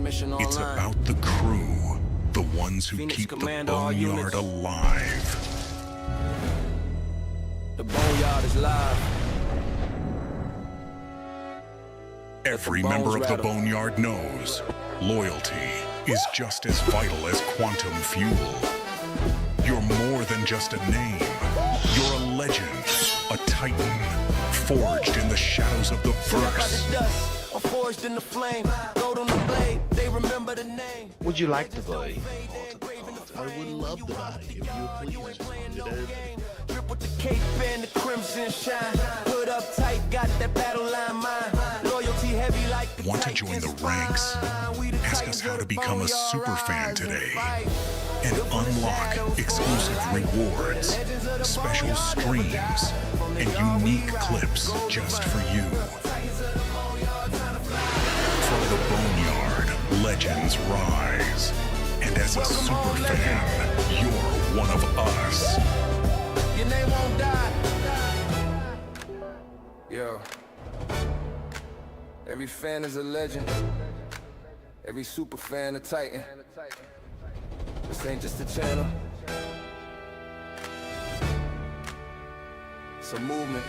It's about the crew, the ones who keep the Boneyard alive. The Boneyard is live. Every member of the Boneyard knows loyalty is just as vital as quantum fuel. You're more than just a name. You're a legend, a titan, forged in the shadows of the verse. Forged in the flame, gold on the blade, they remember the name. Would you like to buy? I would love to buy if you please. Drip with the cape and the crimson shine. Hood up tight, got that battle line mind. Loyalty heavy like the Want to join the ranks? Ask us how to become a super fan today and unlock exclusive rewards, special streams, and unique clips just for you. From the Boneyard, legends rise. And as a super fan, you're one of us. Your name won't die. Yo. Every fan is a legend. Every super fan a titan. This ain't just a channel. It's a movement.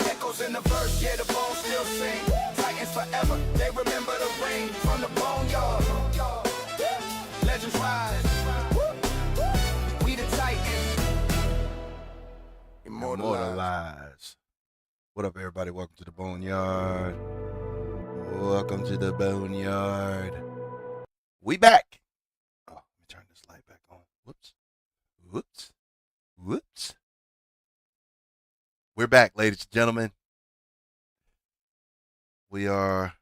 Echoes in the verse, yeah, the bones still sing. Titans forever, they remember the rain from the Boneyard. Legends rise. We the Titans. Immortalized. What up, everybody? Welcome to the Boneyard. Welcome to the Boneyard. We back. Oh, let me turn this light back on. Whoops. Whoops. Whoops. We're back, ladies and gentlemen. We are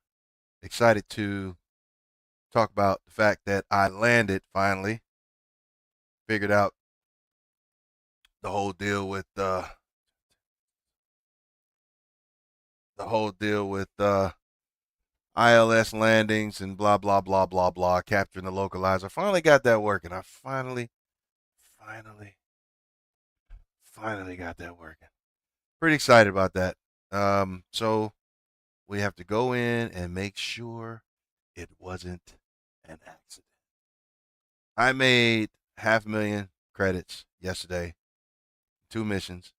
excited to talk about the fact that I landed finally. Figured out the whole deal with ILS landings and blah blah blah blah blah, capturing the localizer. Finally got that working. I finally got that working. Pretty excited about that. So we have to go in and make sure it wasn't an accident. I made 500,000 credits yesterday, 2 missions,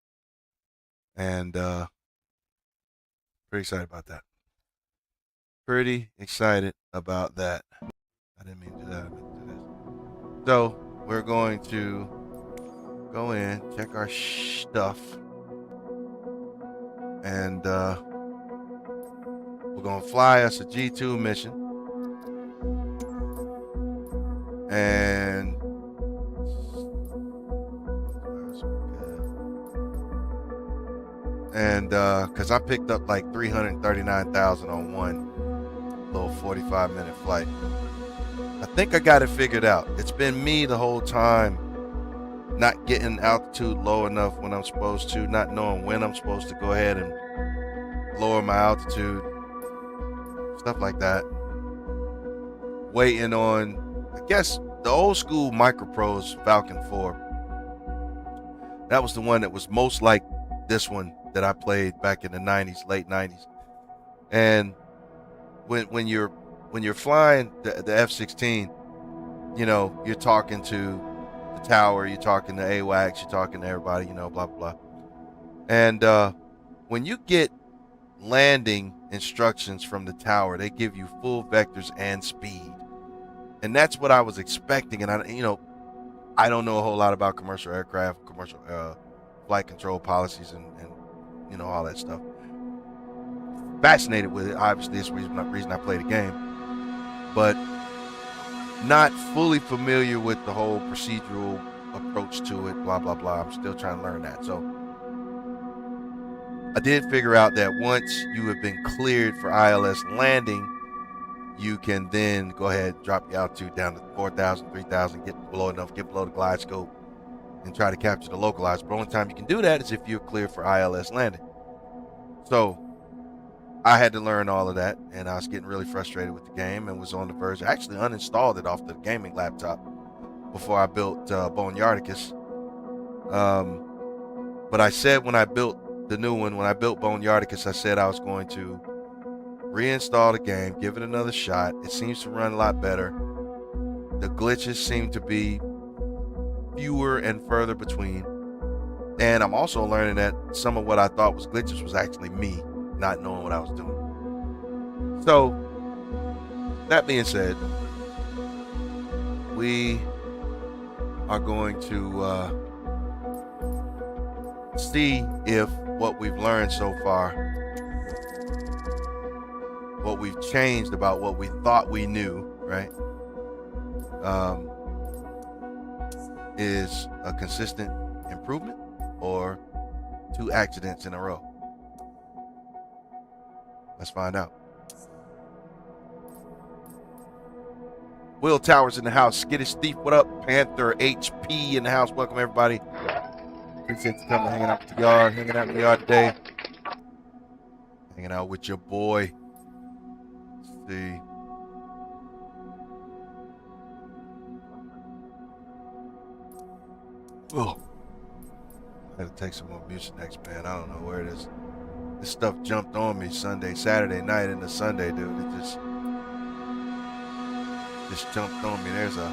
and pretty excited about that. Pretty excited about that. I didn't mean to do that. I meant to do this. So we're going to go in, check our stuff, and we're going to fly us a G2 mission. And because I picked up like 339,000 on one little 45-minute flight. I think I got it figured out. It's been me the whole time, not getting altitude low enough when I'm supposed to, not knowing when I'm supposed to go ahead and lower my altitude, stuff like that. Waiting on, I guess, the old school Microprose Falcon 4. That was the one that was most like this one that I played back in the 90s, late 90s. And when you're flying the F-16, you know, you're talking to the tower, you're talking to AWACS, you're talking to everybody, you know, blah blah blah. And when you get landing instructions from the tower, they give you full vectors and speed. And that's what I was expecting. And I don't know a whole lot about commercial aircraft, commercial flight control policies, and you know, all that stuff. Fascinated with it. Obviously, it's the reason I play the game. But not fully familiar with the whole procedural approach to it, blah, blah, blah. I'm still trying to learn that. So I did figure out that once you have been cleared for ILS landing, you can then go ahead and drop your altitude down to 4,000, 3,000, get below the glide scope, and try to capture the localizer. But the only time you can do that is if you're cleared for ILS landing. So I had to learn all of that, and I was getting really frustrated with the game and was on the verge. I actually uninstalled it off the gaming laptop before I built Boneyardicus. But I said when I built the new one, when I built Boneyardicus, I said I was going to reinstall the game, give it another shot. It seems to run a lot better. The glitches seem to be fewer and further between. And I'm also learning that some of what I thought was glitches was actually me not knowing what I was doing. So, that being said, we are going to see if what we've learned so far, what we've changed about what we thought we knew, right, is a consistent improvement or 2 accidents in a row. Let's find out. Will Towers in the house. Skittish Thief, what up? Panther HP in the house. Welcome, everybody. Appreciate you coming, hanging out with the yard, hanging out in the yard today. Hanging out with your boy. Let's see. Oh. I had to take some more Mucinex, man. I don't know where it is. This stuff jumped on me Saturday night into Sunday, dude. It just jumped on me. There's a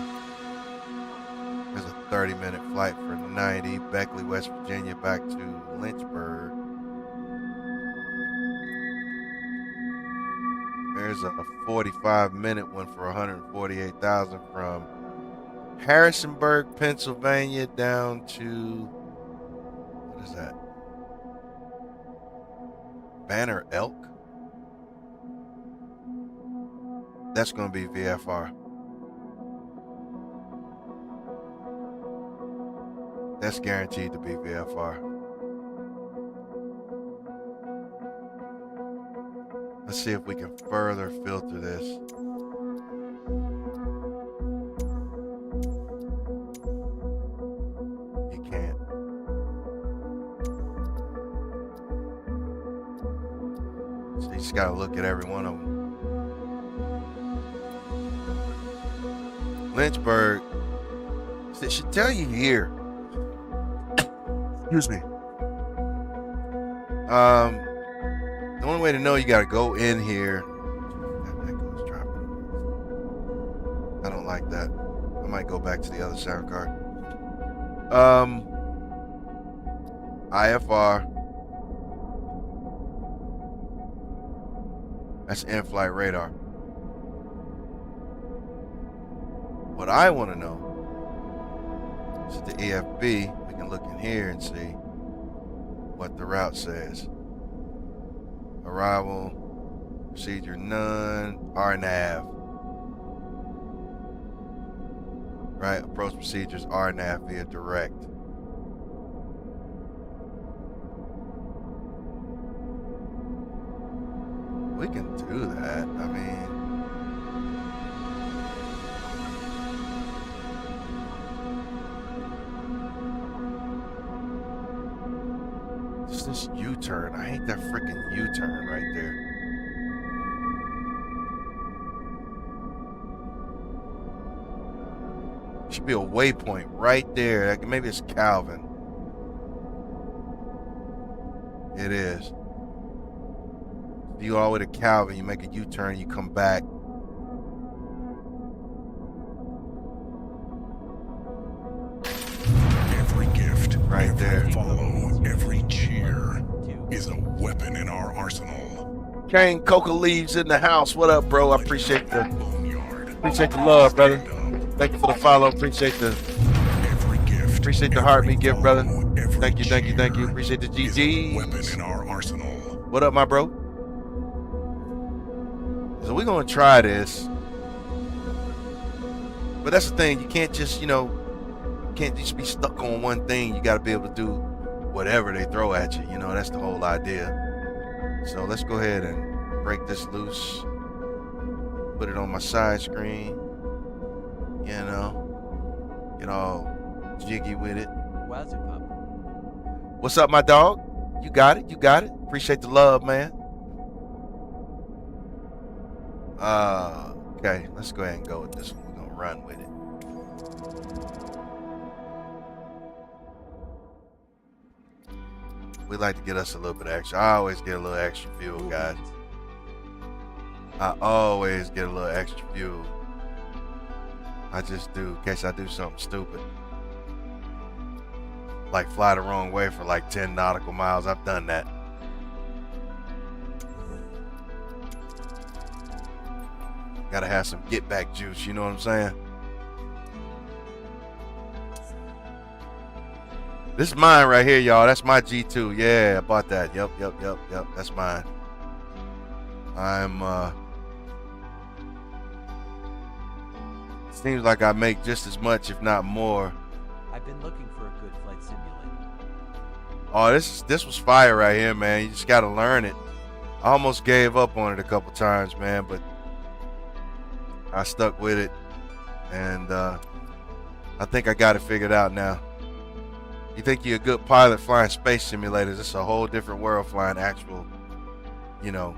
30-minute flight for 90, Beckley, West Virginia, back to Lynchburg. There's a 45-minute one for $148,000 from Harrisonburg, Pennsylvania, down to, what is that? Banner Elk? That's going to be VFR. That's guaranteed to be VFR. Let's see if we can further filter this. You can't. So you just gotta look at every one of them. Lynchburg, it should tell you here. Excuse me. The only way to know, you got to go in here. That goes dropping. I don't like that. I might go back to the other sound card. IFR. That's in-flight radar. What I want to know is the EFB. We can look in here and see what the route says. Arrival, procedure none, RNAV. Right, approach procedures, RNAV via direct. We can do that, I mean. This U-turn. I hate that freaking U-turn right there. Should be a waypoint right there. Like, maybe it's Calvin. It is. You go all the way to Calvin, you make a U-turn, you come back. Every gift, right every there. Follow, every cheer is a weapon in our arsenal. Kane Coca Leaves in the house. What up, bro? I appreciate the love, brother. Thank you for the follow. Appreciate the heart me gift, brother. Thank you. Appreciate the GGs. Weapon in our arsenal. What up, my bro? So we're gonna try this, but that's the thing. You can't just, can't just be stuck on one thing. You got to be able to do whatever they throw at you. That's the whole idea. So let's go ahead and break this loose. Put it on my side screen. Get all jiggy with it. What's up, my dog? You got it. Appreciate the love, man. Okay, let's go ahead and go with this one. We're gonna run with it. We like to get us a little bit extra. I always get a little extra fuel, guys. I always get a little extra fuel. I just do, in case I do something stupid. Like fly the wrong way for like 10 nautical miles. I've done that. Gotta have some get back juice, you know what I'm saying? This is mine right here, y'all. That's my G2. Yeah, I bought that. Yep. That's mine. Seems like I make just as much, if not more. I've been looking for a good flight simulator. Oh, this was fire right here, man. You just gotta learn it. I almost gave up on it a couple times, man, but I stuck with it, and I think I got it figured out now. You think you're a good pilot flying space simulators? It's a whole different world flying actual, you know,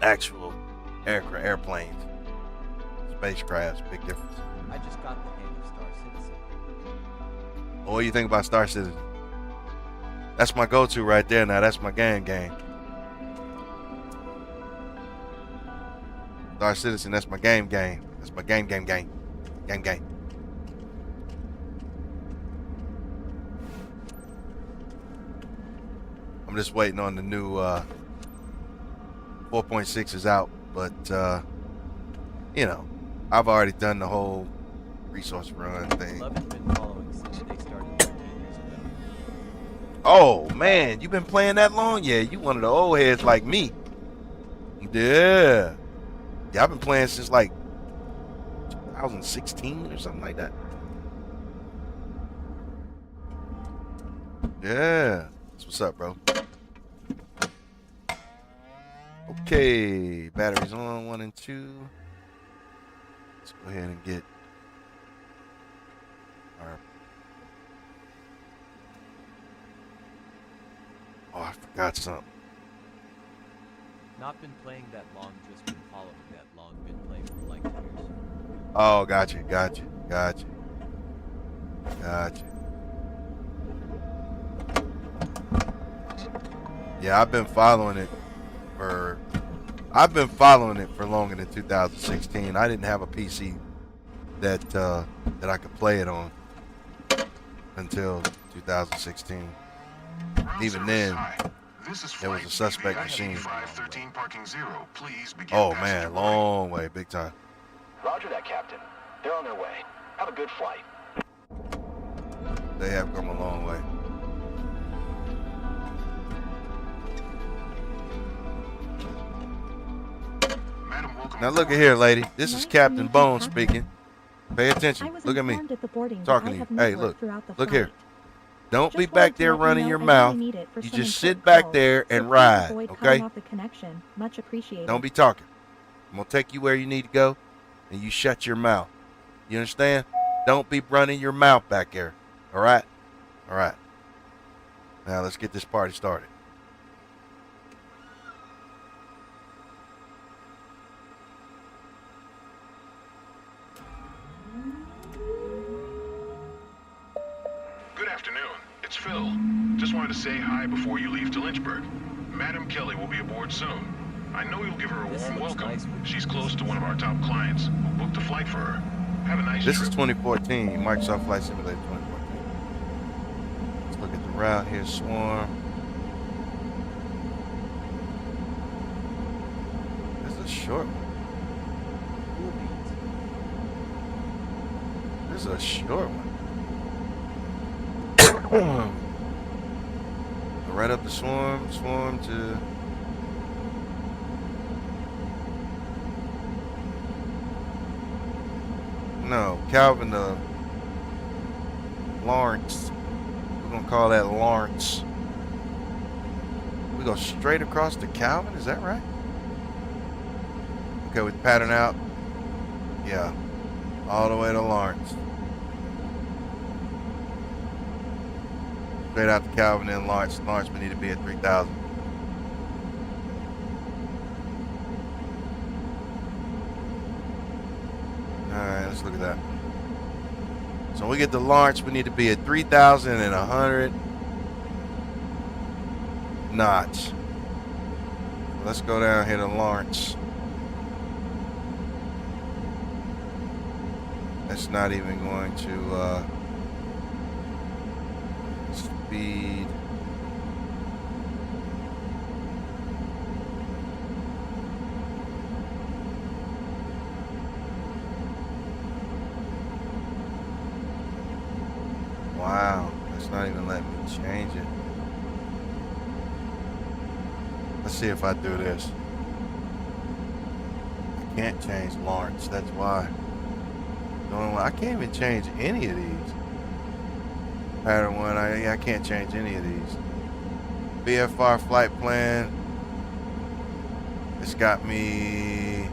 actual airplanes, spacecrafts. Big difference. I just got the hang of Star Citizen. What do you think about Star Citizen? That's my go-to right there. Now that's my game. Star Citizen, that's my game. That's my game. I'm just waiting on the new 4.6 is out, but you know, I've already done the whole resource run thing. Love has been following since they started 13 years ago. Oh man, you been playing that long? Yeah, you one of the old heads like me. Yeah, I've been playing since like 2016 or something like that. Yeah, that's what's up, bro. Okay, batteries on 1 and 2. Let's go ahead and get our. Oh, I forgot something. Not been playing that long, just been following that long, been playing for like 2 years. Oh, gotcha. Yeah, I've been following it for longer than 2016. I didn't have a PC that I could play it on until 2016. Even then, it was a suspect machine. Oh man, long way, big time. Roger that, Captain. They're on their way. Have a good flight. They have come a long way. Now look at here, lady. This is Captain Bone speaking. Pay attention. Look at me. Talking to you. Hey, look here. Don't be back there running your mouth. You just sit back there and ride, okay? Don't be talking. I'm going to take you where you need to go, and you shut your mouth. You understand? Don't be running your mouth back there, all right? All right. Now let's get this party started. Good afternoon. It's Phil. Just wanted to say hi before you leave to Lynchburg. Madam Kelly will be aboard soon. I know you'll give her a warm welcome. She's close to one of our top clients who booked a flight for her. Have a nice trip. This is 2014, Microsoft Flight Simulator 2014. Let's look at the route here, Swarm. This is a short one. This is a short one. Right up the Swarm to no, Calvin to Lawrence. We're gonna call that Lawrence. We go straight across to Calvin, is that right? Okay, with pattern out. Yeah. All the way to Lawrence. Straight out to Calvin and Lawrence. Lawrence, we need to be at 3,000. Alright, let's look at that. So when we get to Lawrence, we need to be at 3,100. knots. Let's go down here to Lawrence. That's not even going to speed. Wow, that's not even letting me change it. Let's see if I do this. I can't change Lawrence, that's why. I can't even change any of these. Pattern 1, I can't change any of these. BFR flight plan. It's got me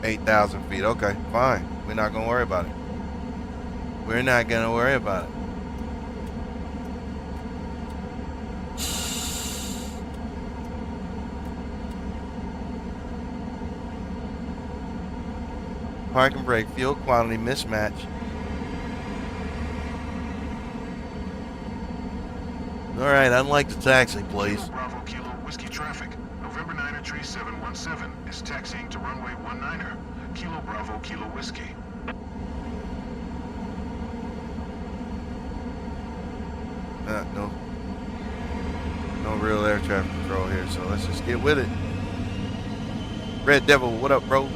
8,000 feet. Okay, fine. We're not gonna worry about it. We're not gonna worry about it. Park and brake, fuel quality mismatch. All right, unlike the taxi, please. Kilo Bravo Kilo Whiskey traffic. November 9er tree 717 is taxiing to runway 19er. Kilo Bravo Kilo Whiskey. No real air traffic control here, so let's just get with it. Red Devil, what up, bro?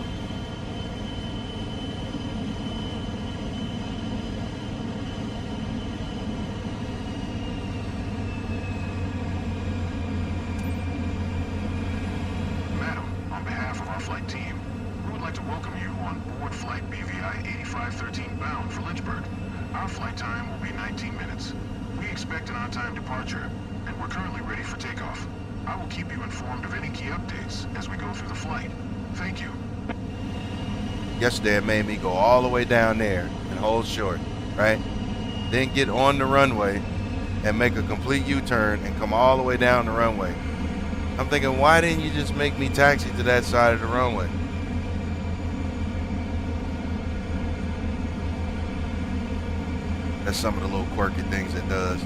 Madam, on behalf of our flight team, we would like to welcome you on board flight BVI 8513 bound for Lynchburg. Our flight time will be 19 minutes. We expect an on-time departure, and we're currently ready for takeoff. I will keep you informed of any key updates as we go through the flight. Thank you. Yesterday it made me go all the way down there and hold short, right? Then get on the runway and make a complete U-turn and come all the way down the runway. I'm thinking, why didn't you just make me taxi to that side of the runway? That's some of the little quirky things it does.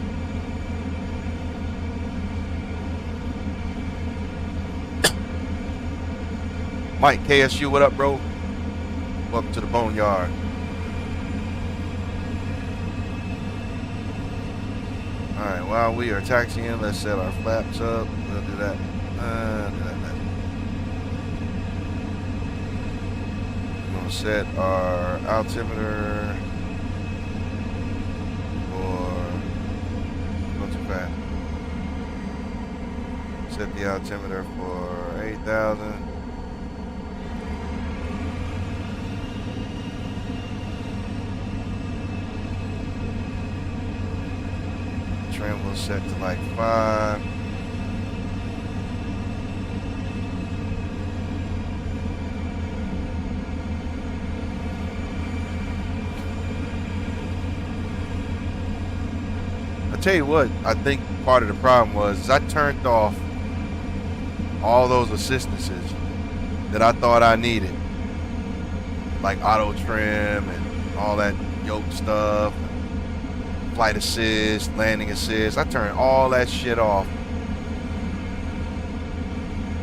Mike KSU, what up, bro? Welcome to the Boneyard. All right, while we are taxiing, let's set our flaps up. We'll do that. We're gonna set our altimeter for, go too fast. Set the altimeter for 8,000. Trim will set to like 5. I tell you what, I think part of the problem was is I turned off all those assistances that I thought I needed, like auto trim and all that yoke stuff. Flight assist, landing assist. I turned all that shit off,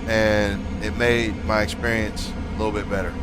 and it made my experience a little bit better.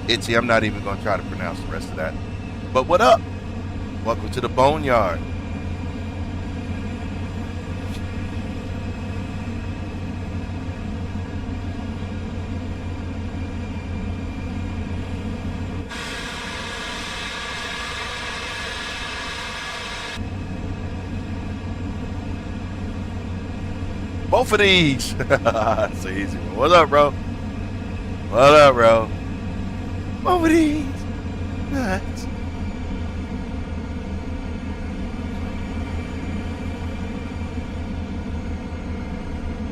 Itzy, I'm not even going to try to pronounce the rest of that. But what up? Welcome to the Boneyard. Both of these. That's an easy one. What's up, bro? What up, bro? Both of these. Nice.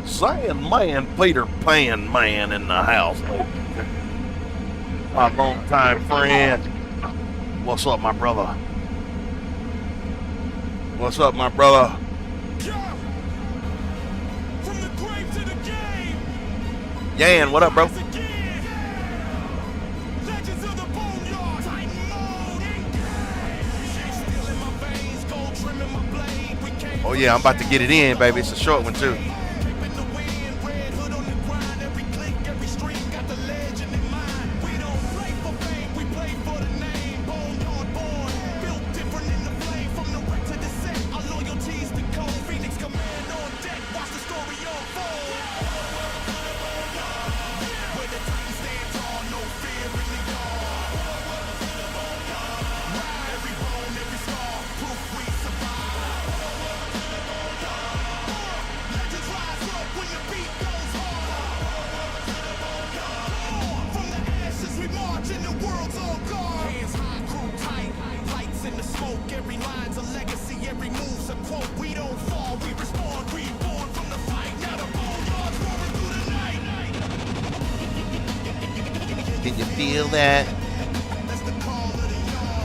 Sandman Peter Pan man in the house. My longtime friend. What's up, my brother? What's up, my brother? From the grave to the game. Yan, what up, bro? Legends of the Boneyard. Titan mode. Steel in my veins, gold trim in my blade. We came Oh yeah, I'm about to get it in, baby. It's a short one too. Dripping the wind, red hood on the grind. Every click, every stream got the legend in mind. We don't play for fame, we play for the name. Boneyard born, built different in the flame. From the wreck to the set, our loyalties to cold. Phoenix command on deck, watch the story unfold. Where the Titans stand tall, no fear in the yard. Ride every bone, every scar, proof we survive. Legends rise up when the beat goes hard. From the ashes we march and the world's on guard. Hands high, crew tight, lights in the smoke. Every line's a legacy, every move's a quote. We don't fall, we respond, reborn from the fight. Now the Boneyard's roaring through the night. Can you feel that? That's the call of the yard.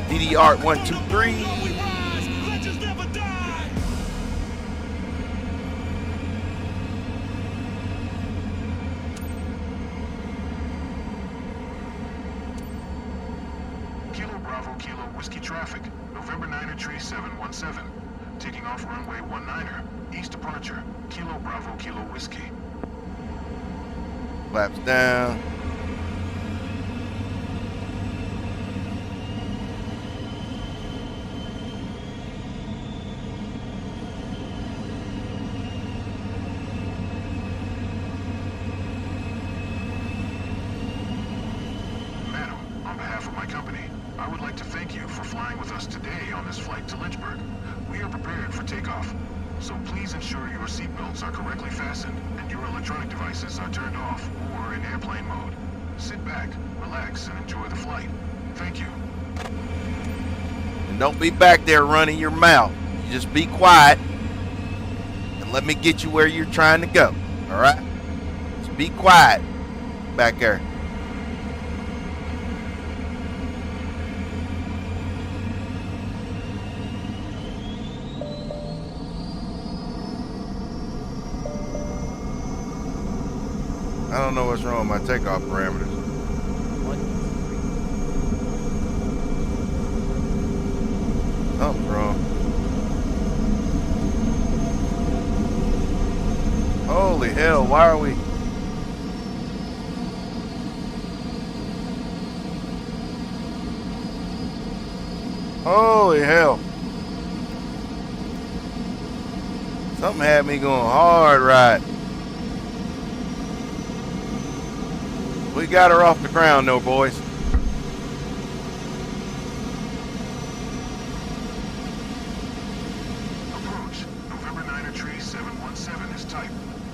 DD Art 1, 2, 3. We rise, legends never die. Kilo Bravo Kilo Whiskey traffic. November 9er Tree 717. Taking off runway 19er. East departure. Kilo Bravo Kilo Whiskey. Flaps down. Madam, on behalf of my company, I would like to thank you for flying with us today on this flight to Lynchburg. We are prepared for takeoff, so please ensure your seatbelts are correctly fastened and your electronic devices are turned off or in airplane mode. Sit back, relax, and enjoy the flight. Thank you. And don't be back there running your mouth. You just be quiet and let me get you where you're trying to go. All right? Just be quiet back there. I don't know what's wrong with my takeoff parameters. Something's wrong. Holy hell, why are we? Holy hell. Something had me going hard right. We got her off the ground though, boys. Approach. November 9er Tree 717 is type.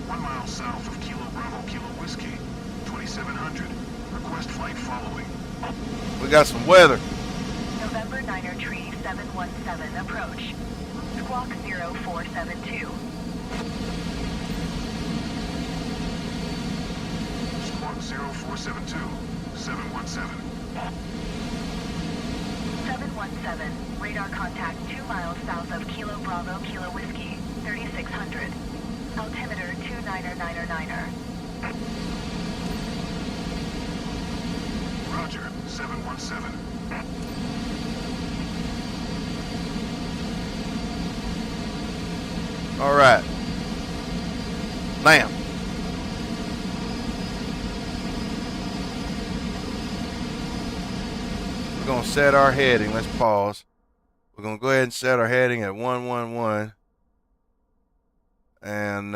1 mile south of Kilo Bravo Kilo Whiskey. 2700. Request flight following. We got some weather. November 9er Tree 717 approach. Squawk 0472. Squawk 0472. 717. 717. Radar contact 2 miles south of Kilo Bravo Kilo Whiskey. 3600. Altimeter 299er. Roger. 717. All right. Now. We're going to set our heading. Let's pause. We're going to go ahead and set our heading at 111. And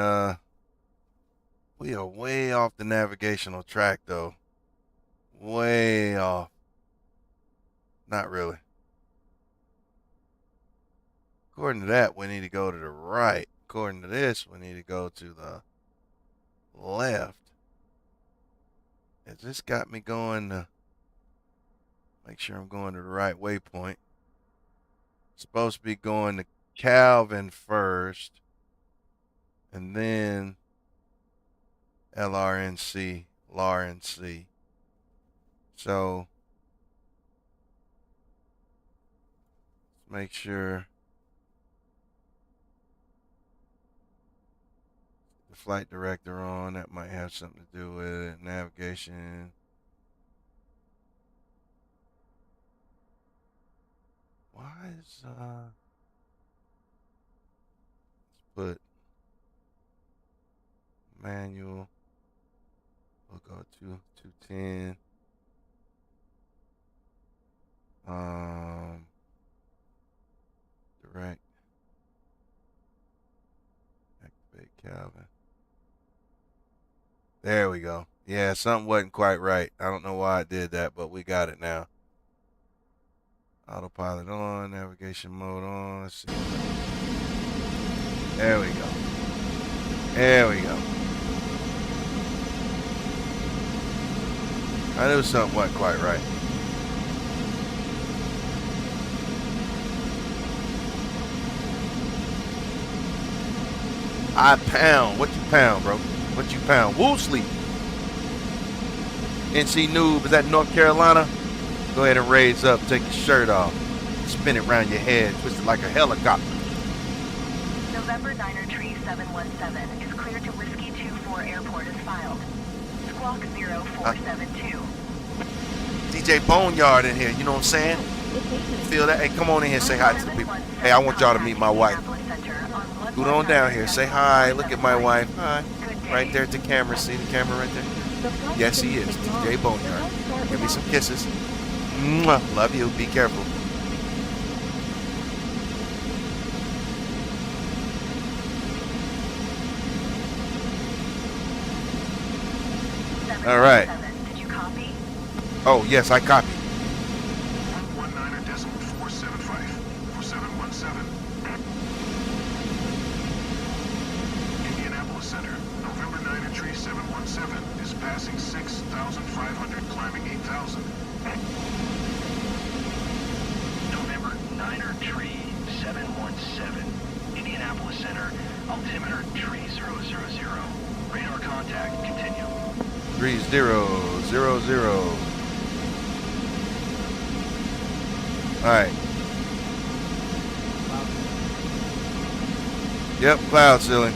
we are way off the navigational track, though. Way off. Not really. According to that, we need to go to the right. according to this, we need to go to the left. It just got me going to make sure I'm going to the right waypoint. Supposed to be going to Calvin first, and then LRNC, LRNC. So let's make sure the flight director on. That might have something to do with it. Navigation. Why is let's put manual. We'll go to 210. Direct. Activate Calvin. There we go. Yeah, something wasn't quite right. I don't know why I did that, but we got it now. Autopilot on, navigation mode on. Let's see. There we go. There we go. I knew something wasn't quite right. I pound. What you pound, bro? What you pound? Wool sleep. NC Noob, is that North Carolina? Go ahead and raise up, take your shirt off, spin it around your head, twist it like a helicopter. November Niner Tree 717 is cleared to Whiskey 24 Airport as filed. Squawk 0472. DJ Boneyard in here, you know what I'm saying? Feel that? Hey, come on in here, say hi to the people. Hey, I want y'all to meet my wife. Scoot on down here, say hi, look at my wife. Hi. Right there at the camera, see the camera right there? Yes, he is, DJ Boneyard. Give me some kisses. Mwah. Love you, be careful. All right. Did you copy? Oh, yes, I copy. 119.475 for 717. Indianapolis Center, November 9 Tree 717 is passing 6,500, climbing 8,000. November Niner Tree 717. Indianapolis Center, altimeter tree 000. Radar contact, continue. 3000. Alright. Yep, cloud ceiling.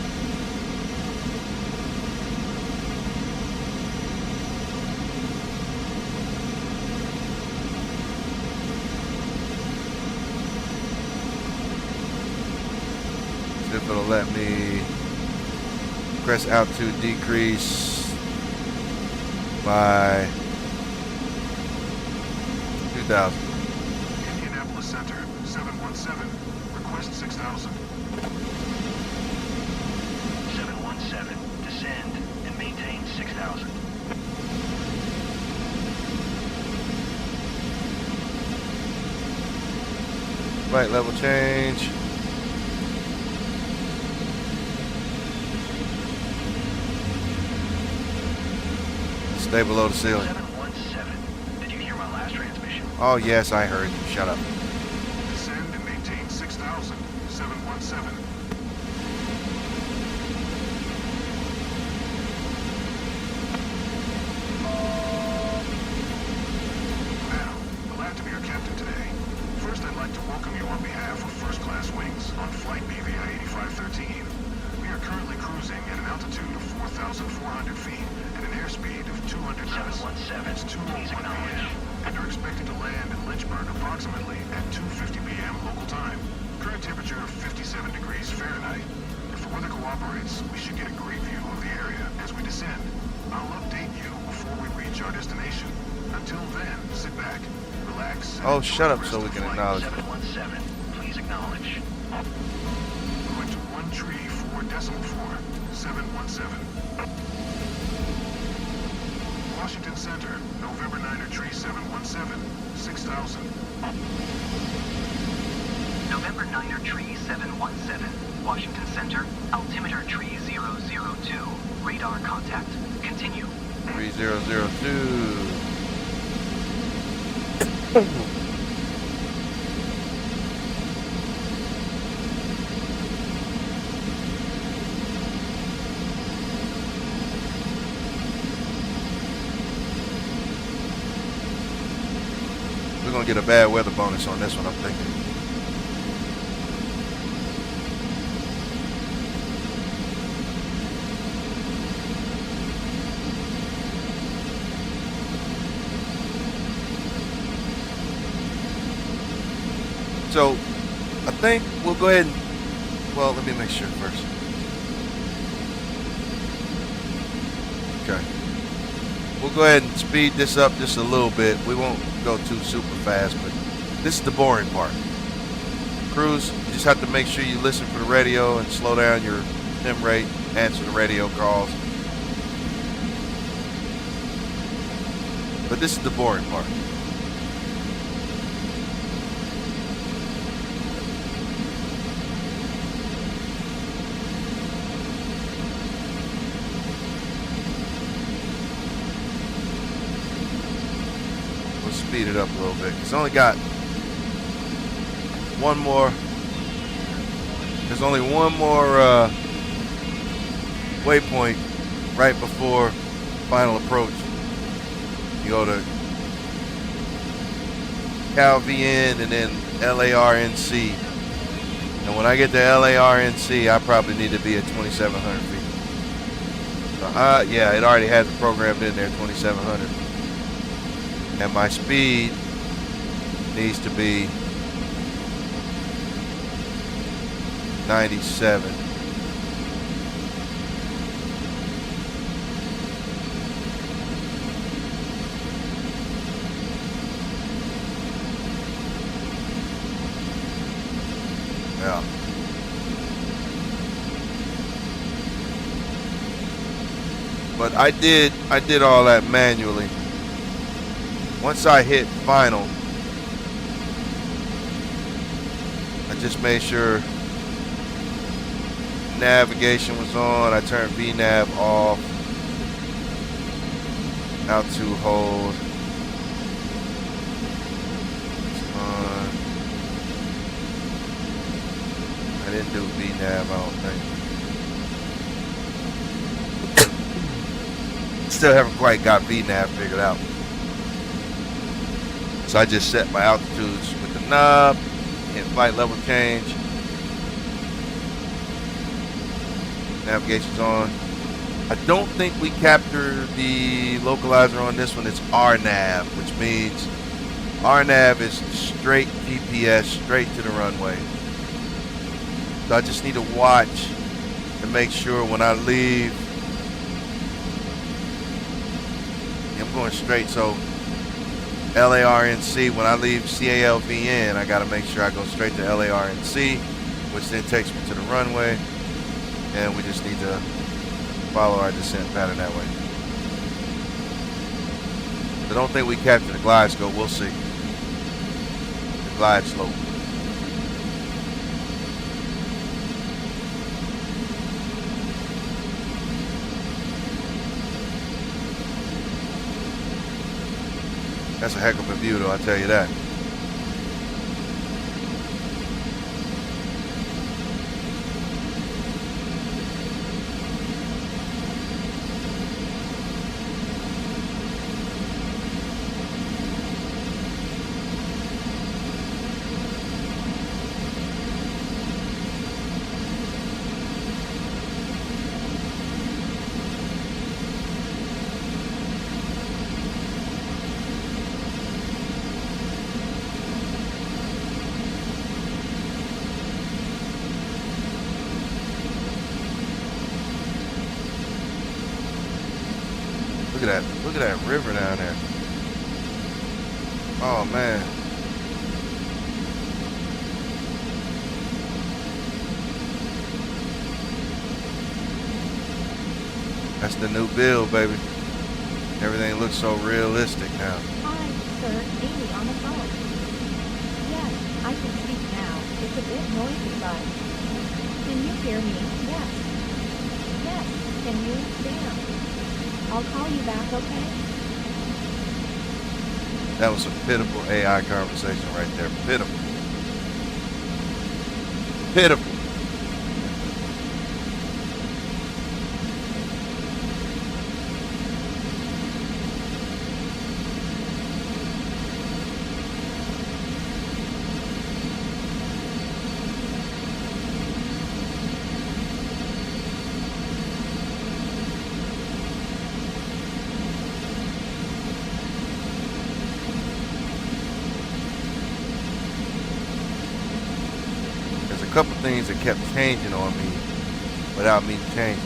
See if it'll let me press altitude decrease by 2,000. Indianapolis Center, 717, request 6,000. 717, descend and maintain 6,000. Flight level change. Stay below the ceiling. 717, did you hear my last transmission? Oh, yes, I heard you. Shut up. Descend and maintain 6,000. 717. Madam, glad to be your captain today. First, I'd like to welcome you on behalf of First Class Wings on Flight BVI 8513. We are currently cruising at an altitude of 4,400 feet at an airspeed of 200 knots. 717, It's 2:01 please acknowledge. p.m. and are expected to land in Lynchburg approximately at 2:50 p.m. local time. Current temperature of 57 degrees Fahrenheit. If the weather cooperates, we should get a great view of the area as we descend. I'll update you before we reach our destination. Until then, sit back, relax. and Oh, enjoy shut the up rest so of we the can flight. acknowledge. 717, please acknowledge. Going to 1 tree 4 decimal 4, 717. Washington Center, November 9 Tree 717, 6,000. November Niner Tree 717, Washington Center, altimeter tree 002, radar contact. Continue. 3002. We're gonna get a bad weather bonus on this one, I'm thinking. So, I think we'll go ahead and, well, let me make sure first. Okay. We'll go ahead and speed this up just a little bit. We won't go too super fast, but this is the boring part. Cruise, you just have to make sure you listen for the radio and slow down your sim rate, answer the radio calls. But this is the boring part. Speed it up a little bit. It's only got one more. There's only one more waypoint right before final approach. You go to Cal VN and then LARNC. And when I get to LARNC, I probably need to be at 2,700 feet. So, yeah, it already has it programmed in there, 2,700. And my speed needs to be 97. Yeah. But I did all that manually. Once I hit final, I just made sure navigation was on. I turned VNav off. Out to hold. It's on. I didn't do VNav, I don't think. Still haven't quite got VNav figured out. So I just set my altitudes with the knob, hit flight level change. Navigation's on. I don't think we captured the localizer on this one. It's RNAV, which means RNAV is straight GPS, straight to the runway. So I just need to watch and make sure when I leave, I'm going straight. So LARNC, when I leave CALVN, I got to make sure I go straight to LARNC, which then takes me to the runway, and we just need to follow our descent pattern that way. I don't think we captured the glide scope. We'll see. The glide slope. That's a heck of a view, though, I'll tell you that. Look at that river down there. Oh man. That's the new build, baby. Everything looks so realistic now. Hi, sir. Amy on the phone. Yes, I can speak now. If It's a bit noisy, but... Can you hear me? Yes. Yes. Can you? Damn. I'll call you back, okay? That was a pitiful AI conversation right there. Pitiful. Pitiful. A couple things that kept changing on me without me changing.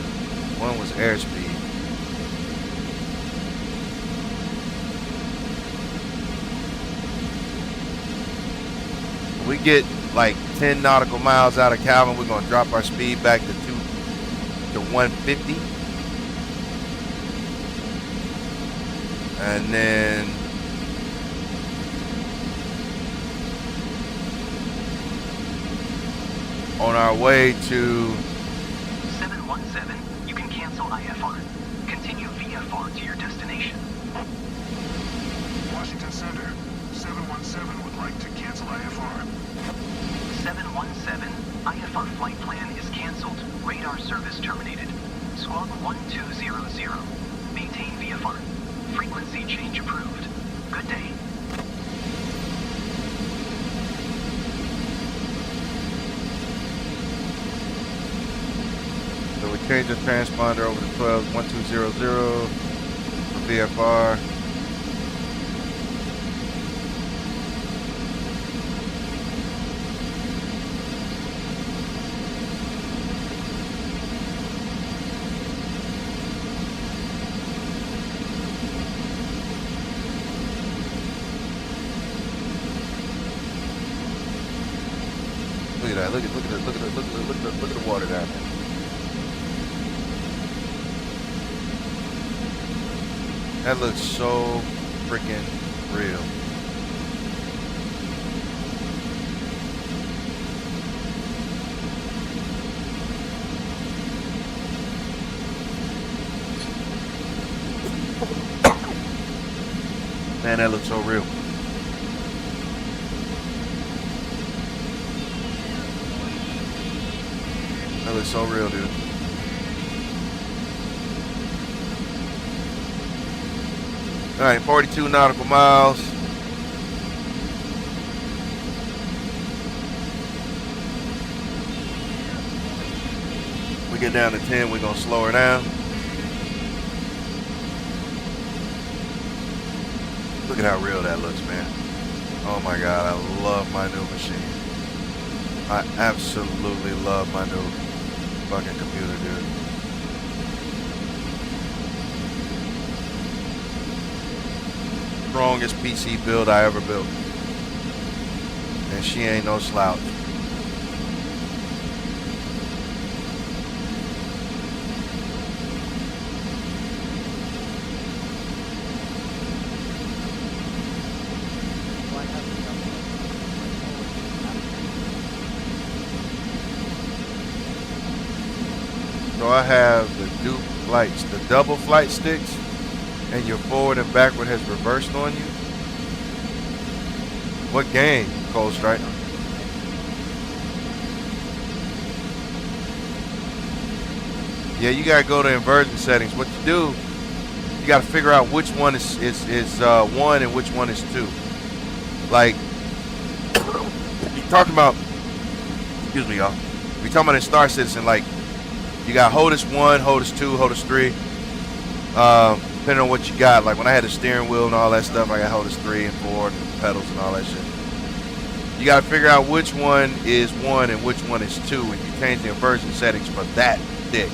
One was airspeed. When we get like 10 nautical miles out of Calvin, we're gonna drop our speed back to 150. And then on our way to 717, you can cancel IFR. Continue VFR to your destination. Washington Center, 717 would like to cancel IFR. 717, IFR flight plan is canceled. Radar service terminated. Squawk 1200. Maintain VFR. Frequency change approved. Good day. So we changed the transponder over to 1200 for VFR. Look at that! Look at the water down there. That looks so freaking real. Man, that looks so real. That looks so real, dude. All right, 42 nautical miles. We get down to 10, we're gonna slow her down. Look at how real that looks, man. Oh my God, I love my new machine. I absolutely love my new fucking computer, dude. Strongest PC build I ever built. And she ain't no slouch. So I have the Duke flights, the double flight sticks, and your forward and backward has reversed on you. What game, Cold Strike? Yeah, you gotta go to inversion settings. What you do, you gotta figure out which one is one and which one is two. Like, you're talking about, excuse me, y'all. We're talking about in Star Citizen, like, you got HOTAS 1, HOTAS 2, HOTAS 3. Depending on what you got. Like when I had the steering wheel and all that stuff, I got HOTAS 3 and 4 and the pedals and all that shit. You got to figure out which one is 1 and which one is 2, and you change the inversion settings for that stick.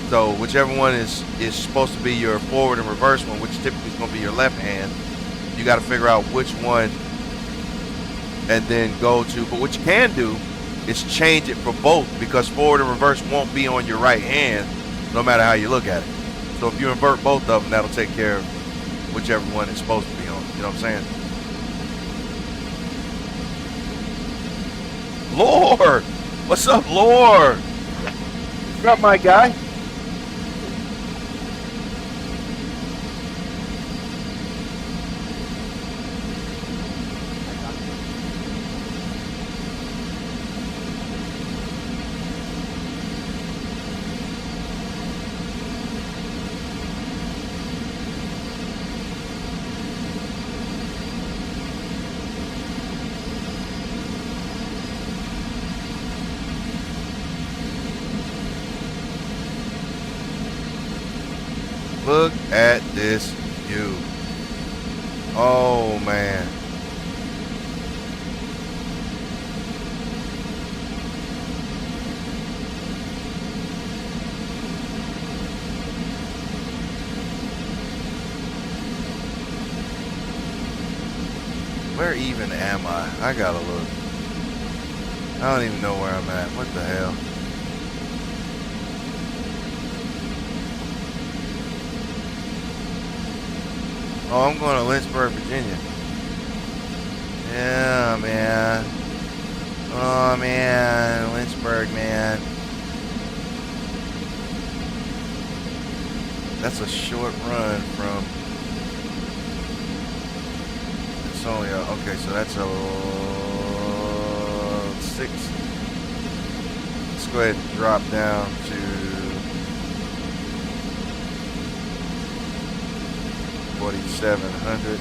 So whichever one is supposed to be your forward and reverse one, which typically is going to be your left hand, you got to figure out which one and then go to. But what you can do is change it for both, because forward and reverse won't be on your right hand no matter how you look at it. So if you invert both of them, that'll take care of whichever one it's supposed to be on. You know what I'm saying? Lore! What's up, Lore? What's up, my guy? Look at this view. Oh, man. Where even am I? I gotta look. I don't even know where I'm at. What the hell? Oh, I'm going to Lynchburg, Virginia. Yeah, man. Oh, man. Lynchburg, man. That's a short run from... It's only a... Okay, so that's a... 6. Let's go ahead and drop down to... 4,700.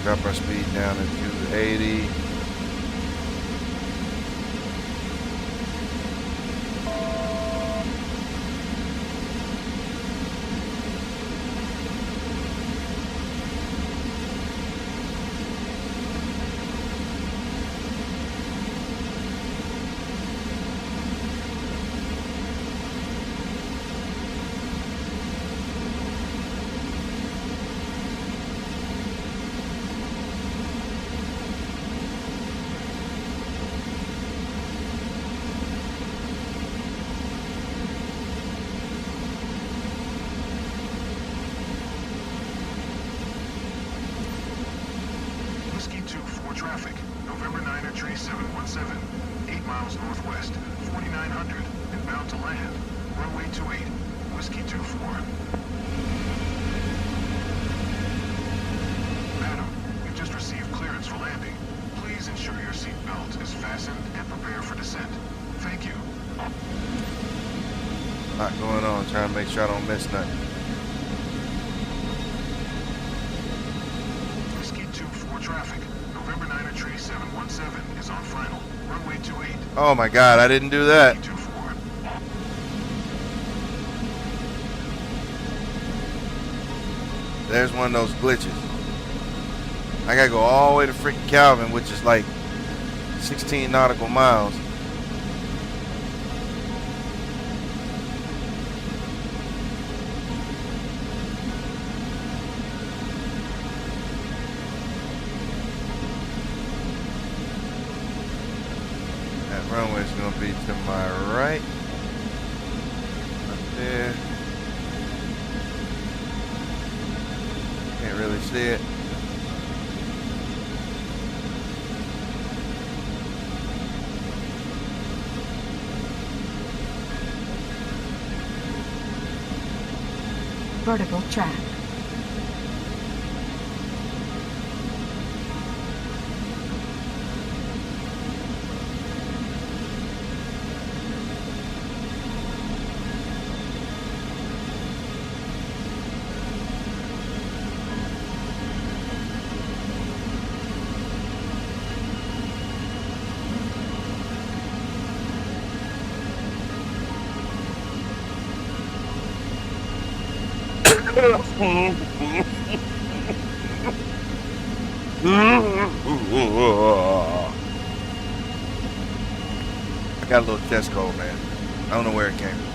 Drop our speed down to 280. Traffic, November 9er Tree 717, 8 miles northwest, 4900, inbound to land, runway 28, Whiskey 24. Madam, we've just received clearance for landing. Please ensure your seat belt is fastened and prepare for descent. Thank you. A lot going on, trying to make sure I don't miss nothing. Whiskey 24 traffic. November 9er Tree 717 is on final. Runway 28. Oh my god, I didn't do that. There's one of those glitches. I gotta go all the way to freaking Calvin, which is like 16 nautical miles. Runway is going to be to my right. Up there. Can't really see it. Vertical track. I got a little chest cold, man. I don't know where it came from.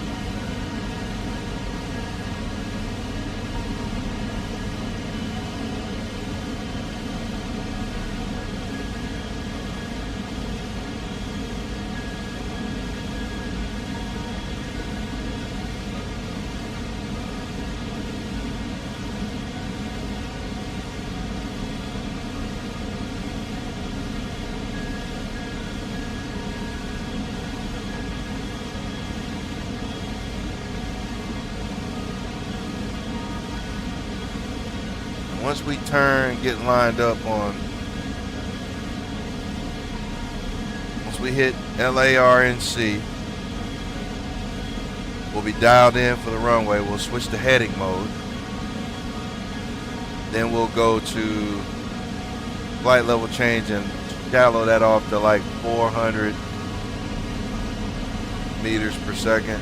once we turn, get lined up on, once we hit LARNC, we'll be dialed in for the runway. We'll switch to heading mode. Then we'll go to flight level change and shallow that off to like 400 meters per second.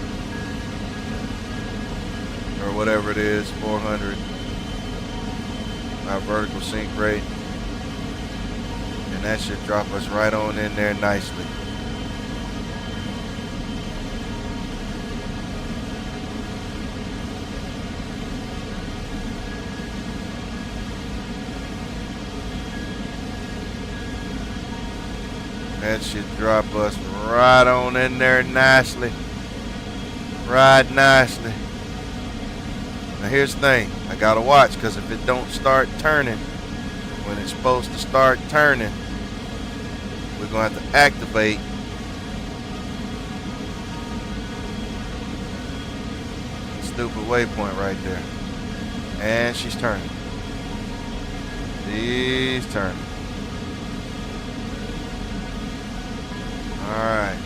Or whatever it is, 400. Our vertical sink rate. And that should drop us right on in there nicely. That should drop us right on in there nicely. Right nicely. Now here's the thing. I gotta watch, because if it don't start turning when it's supposed to start turning, we're gonna have to activate the stupid waypoint right there. And she's turning. She's turning. Alright.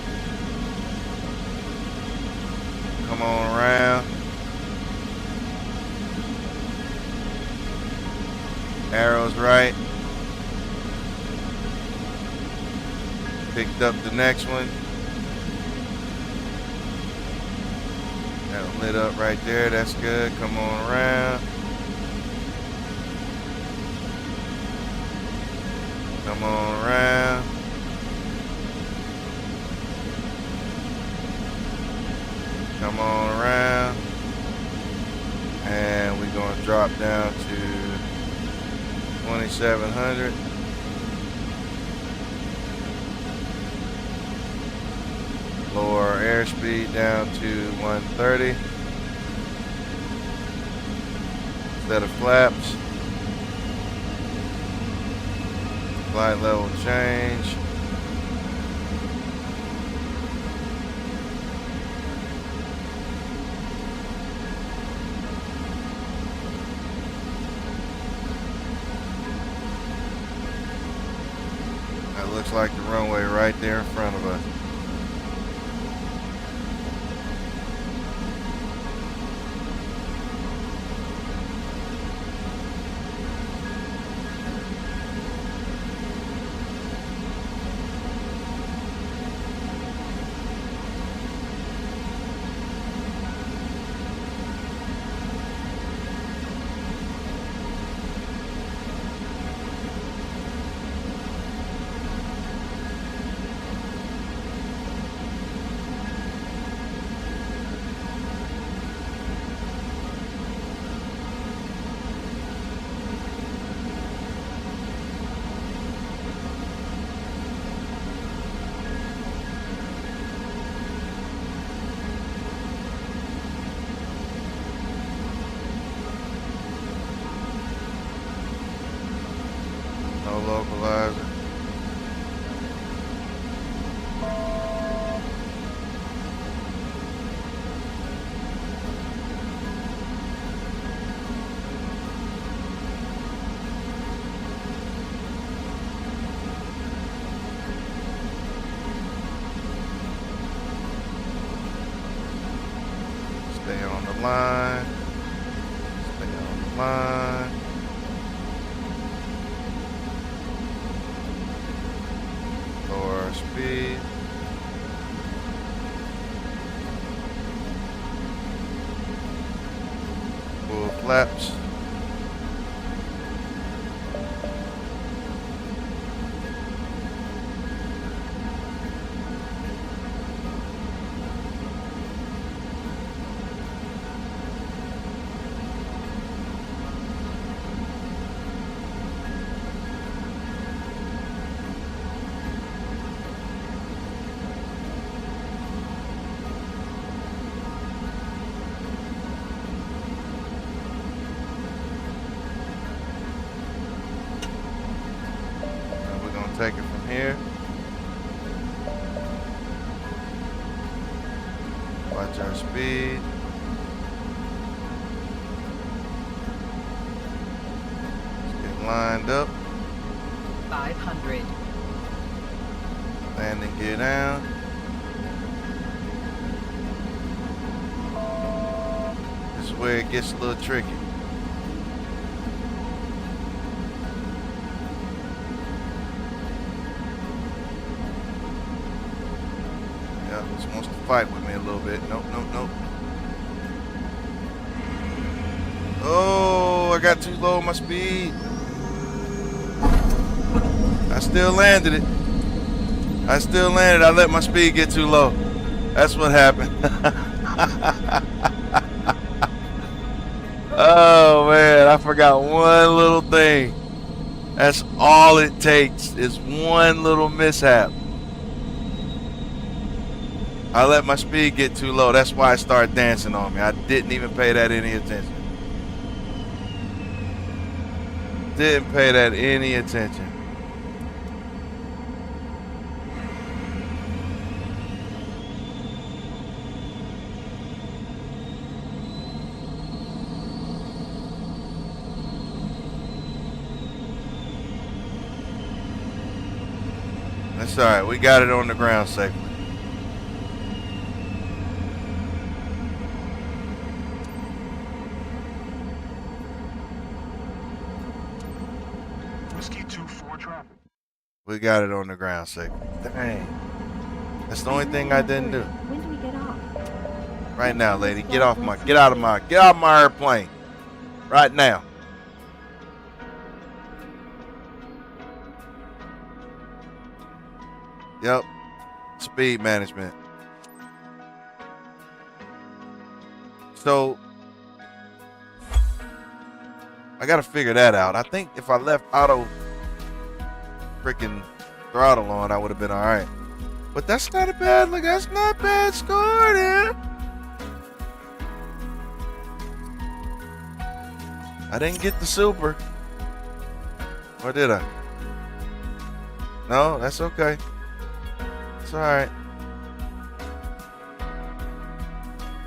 Come on around. Arrows right. Picked up the next one. That one lit up right there. That's good. Come on around. Come on around. Come on around. And we're going to drop down to 2700. Lower our airspeed down to 130. Set of flaps. Flight level change. Looks like the runway right there in front of us. No localizer. Stay on the line. Stay on the line. Lower our speed. Full flaps. Take it from here. Watch our speed. lined up. 500. Landing gear down. This is where it gets a little tricky. Yeah, this wants to fight with me a little bit. Nope, nope, nope. Oh, I got too low on my speed. I still landed it. I still landed. I let my speed get too low. That's what happened. Oh, man. I forgot one little thing. That's all it takes is one little mishap. I let my speed get too low. That's why it started dancing on me. I didn't even pay that any attention. Didn't pay that any attention. That's all right. We got it on the ground safely. Whiskey 2-4 traffic. We got it on the ground safely. Dang. That's the only thing I didn't do. When do we get off? Right now, lady. Get out of my airplane. Right now. Yep. Speed management. So I gotta figure that out. I think if I left auto freaking throttle on, I would have been all right. But that's not a bad look. That's not a bad score there. I didn't get the super. Or did I? No, that's okay. It's all right.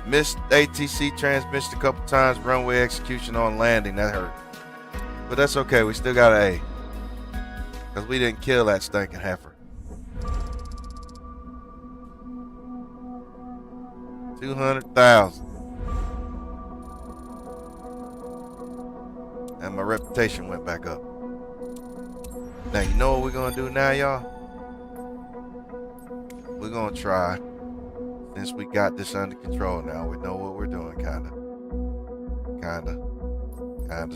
Missed ATC transmission a couple times. Runway execution on landing. That hurt. But that's okay. We still got an A. Because we didn't kill that stinking heifer. 200,000. And my reputation went back up. Now, you know what we're going to do now, y'all? We're going to try, since we got this under control now, we know what we're doing, kind of,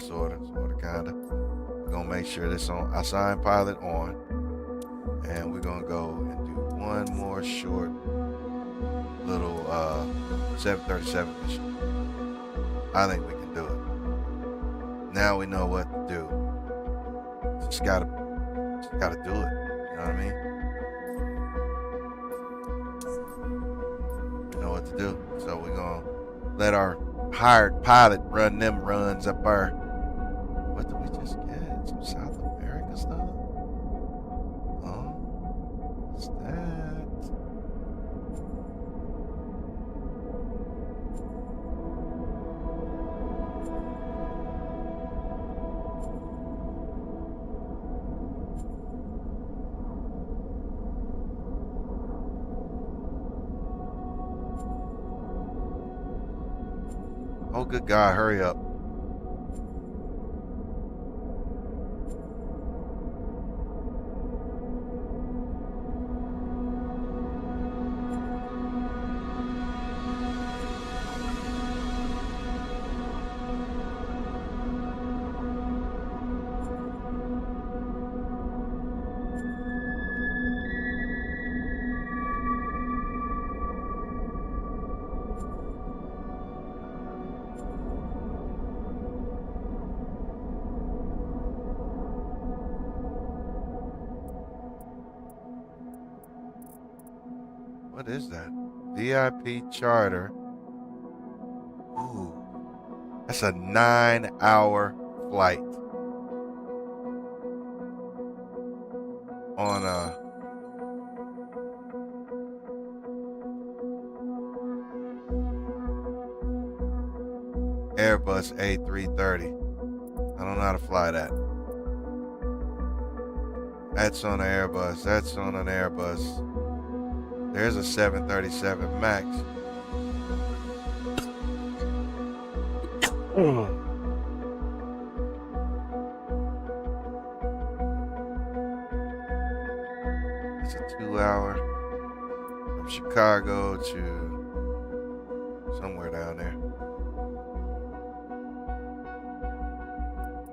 sort of, kind of. We're going to make sure this on assign pilot on, and we're going to go and do one more short little 737 mission. I think we can do it. Now we know what to do. Just gotta do it. You know what I mean? We know what to do. So we're gonna let our hired pilot run them runs up there. What did we just get? Some South America stuff? Oh, what's that? Oh, good God, hurry up. What is that? VIP charter. Ooh. That's a 9-hour flight. On a Airbus A330. I don't know how to fly that. That's on an Airbus. That's on an Airbus. There's a 737 Max. It's a 2-hour from Chicago to somewhere down there.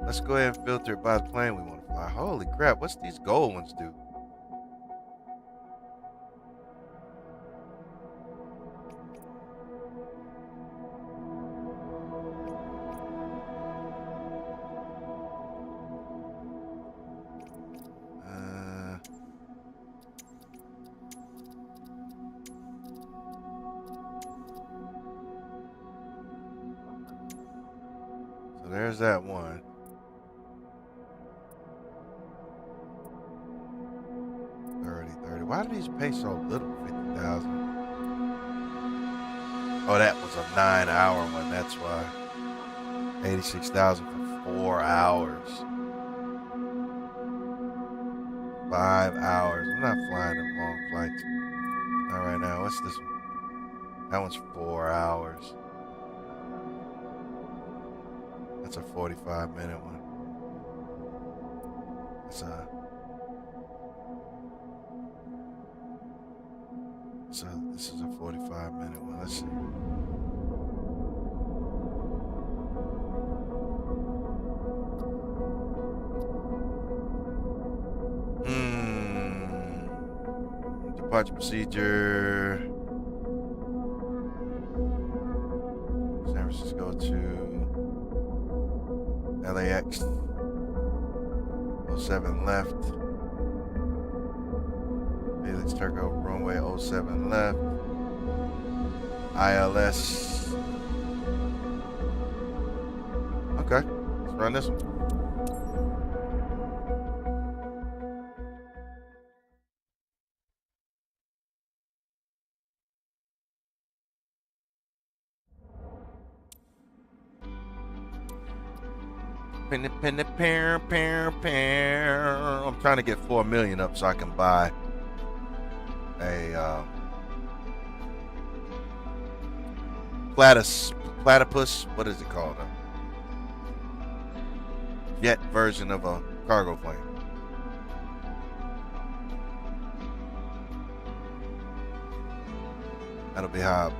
Let's go ahead and filter it by the plane we want to fly. Holy crap, what's these gold ones do? So there's that one. 30. Why do these pay so little? 50,000. Oh, that was a 9-hour one. That's why. 86,000 for 4 hours. 5 hours. I'm not flying them long flights. Not right now. What's this one? That one's 4 hours. That's a 45-minute one. It's a. So this is a 45-minute one. Let's see. Departure procedure. San Francisco to LAX. 07 left. Felix Turco, runway 07 left. ILS. Okay, let's run this one. Penny, I'm trying to get 4 million up so I can buy a platypus. What is it called? A jet version of a cargo plane. That'll be how I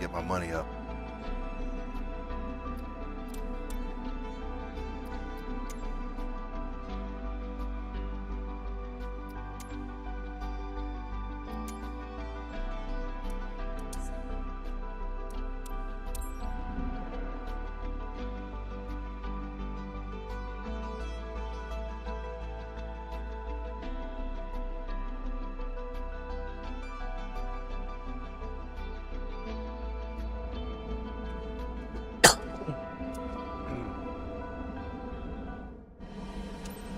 get my money up.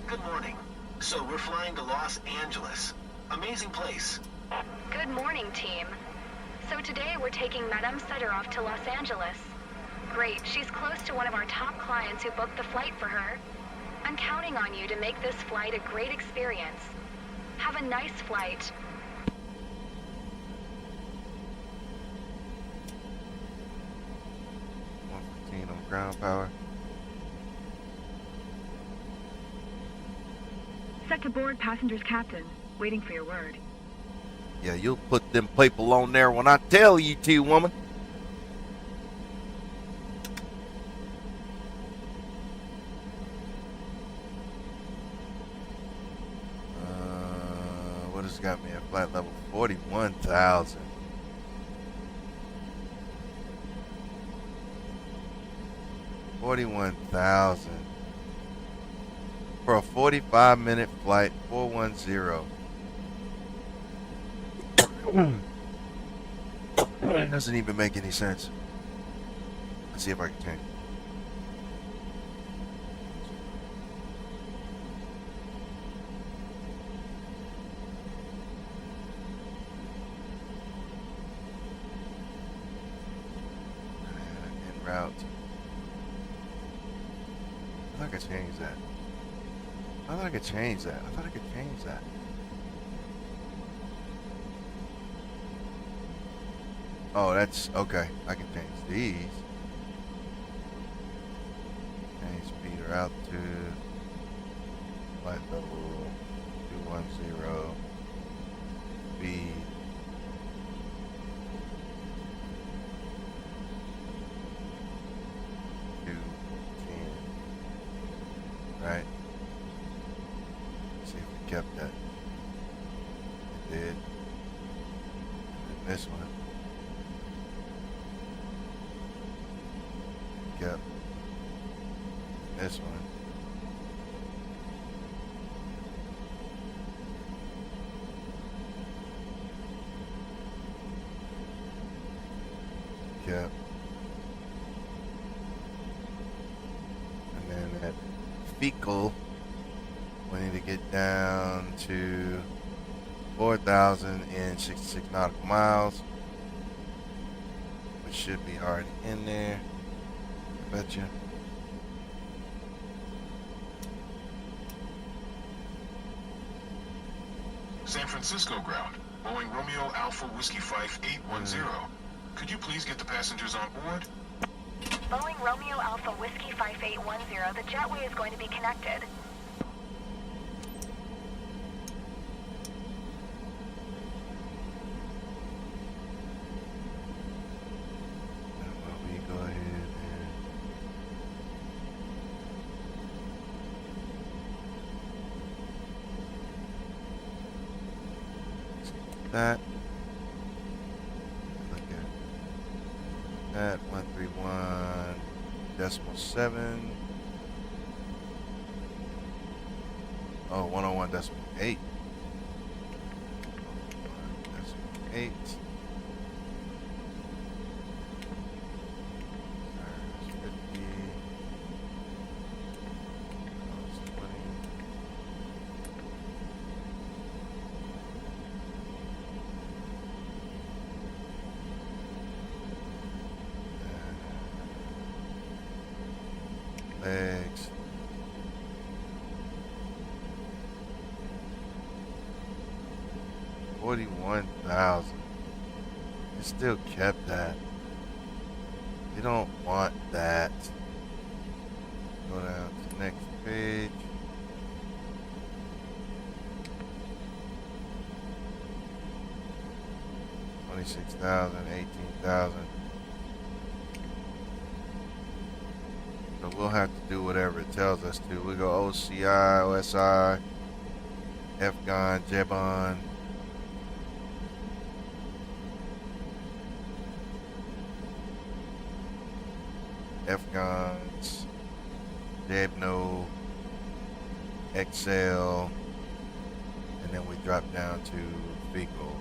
Good morning. So we're flying to Los Angeles. Amazing place. Good morning, team. So today we're taking Madame Sederoff to Los Angeles. Great, she's close to one of our top clients who booked the flight for her. I'm counting on you to make this flight a great experience. Have a nice flight. On ground power. Set to board, passengers captain. Waiting for your word. Yeah, you'll put them people on there when I tell you to, woman. What has got me at flight level 41,000? $41,000 for a 45-minute flight, 410. It doesn't even make any sense. Let's see if I can change. En route. I think I changed that. I thought I could change that. I thought I could change that. Oh, that's okay. I can change these. Change speed or altitude. Flight level 210. Speed. Right? See if we kept that. It did. And then this one. Kept. This one. Kept. And then that fecal, we need to get down to 4,066 nautical miles, which should be already in there. I bet you. San Francisco ground. Boeing Romeo Alpha Whiskey 5810. Could you please get the passengers on board? Boeing Romeo Alpha Whiskey 5810, the jetway is going to be connected. Well, we go ahead and that. Look at that 131.7. Oh, 101.8. 101.8. Legs. $41,000. It still kept that. You don't want that. Go down to the next page. $26,000, $18,000. So we'll have to do whatever it tells us to. We go OCI, OSI, FGON, JEBON. FGONs, JEBNO, Excel, and then we drop down to fecal.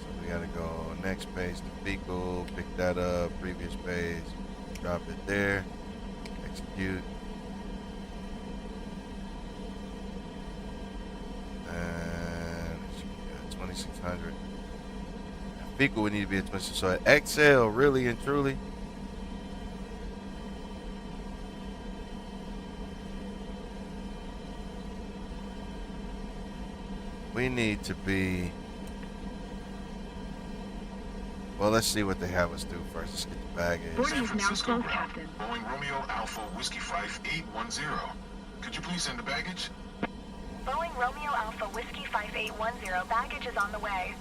So we gotta go next page to fecal, pick that up, previous page, drop it there, execute. And it should be at 2600. Fecal would need to be at 2600. So at Excel, really and truly, we need to be, well, let's see what they have us do first. Let's get the baggage. Boarding is now closed, Captain. Boeing Romeo Alpha Whiskey 5810. Could you please send the baggage? Boeing Romeo Alpha Whiskey 5810, baggage is on the way.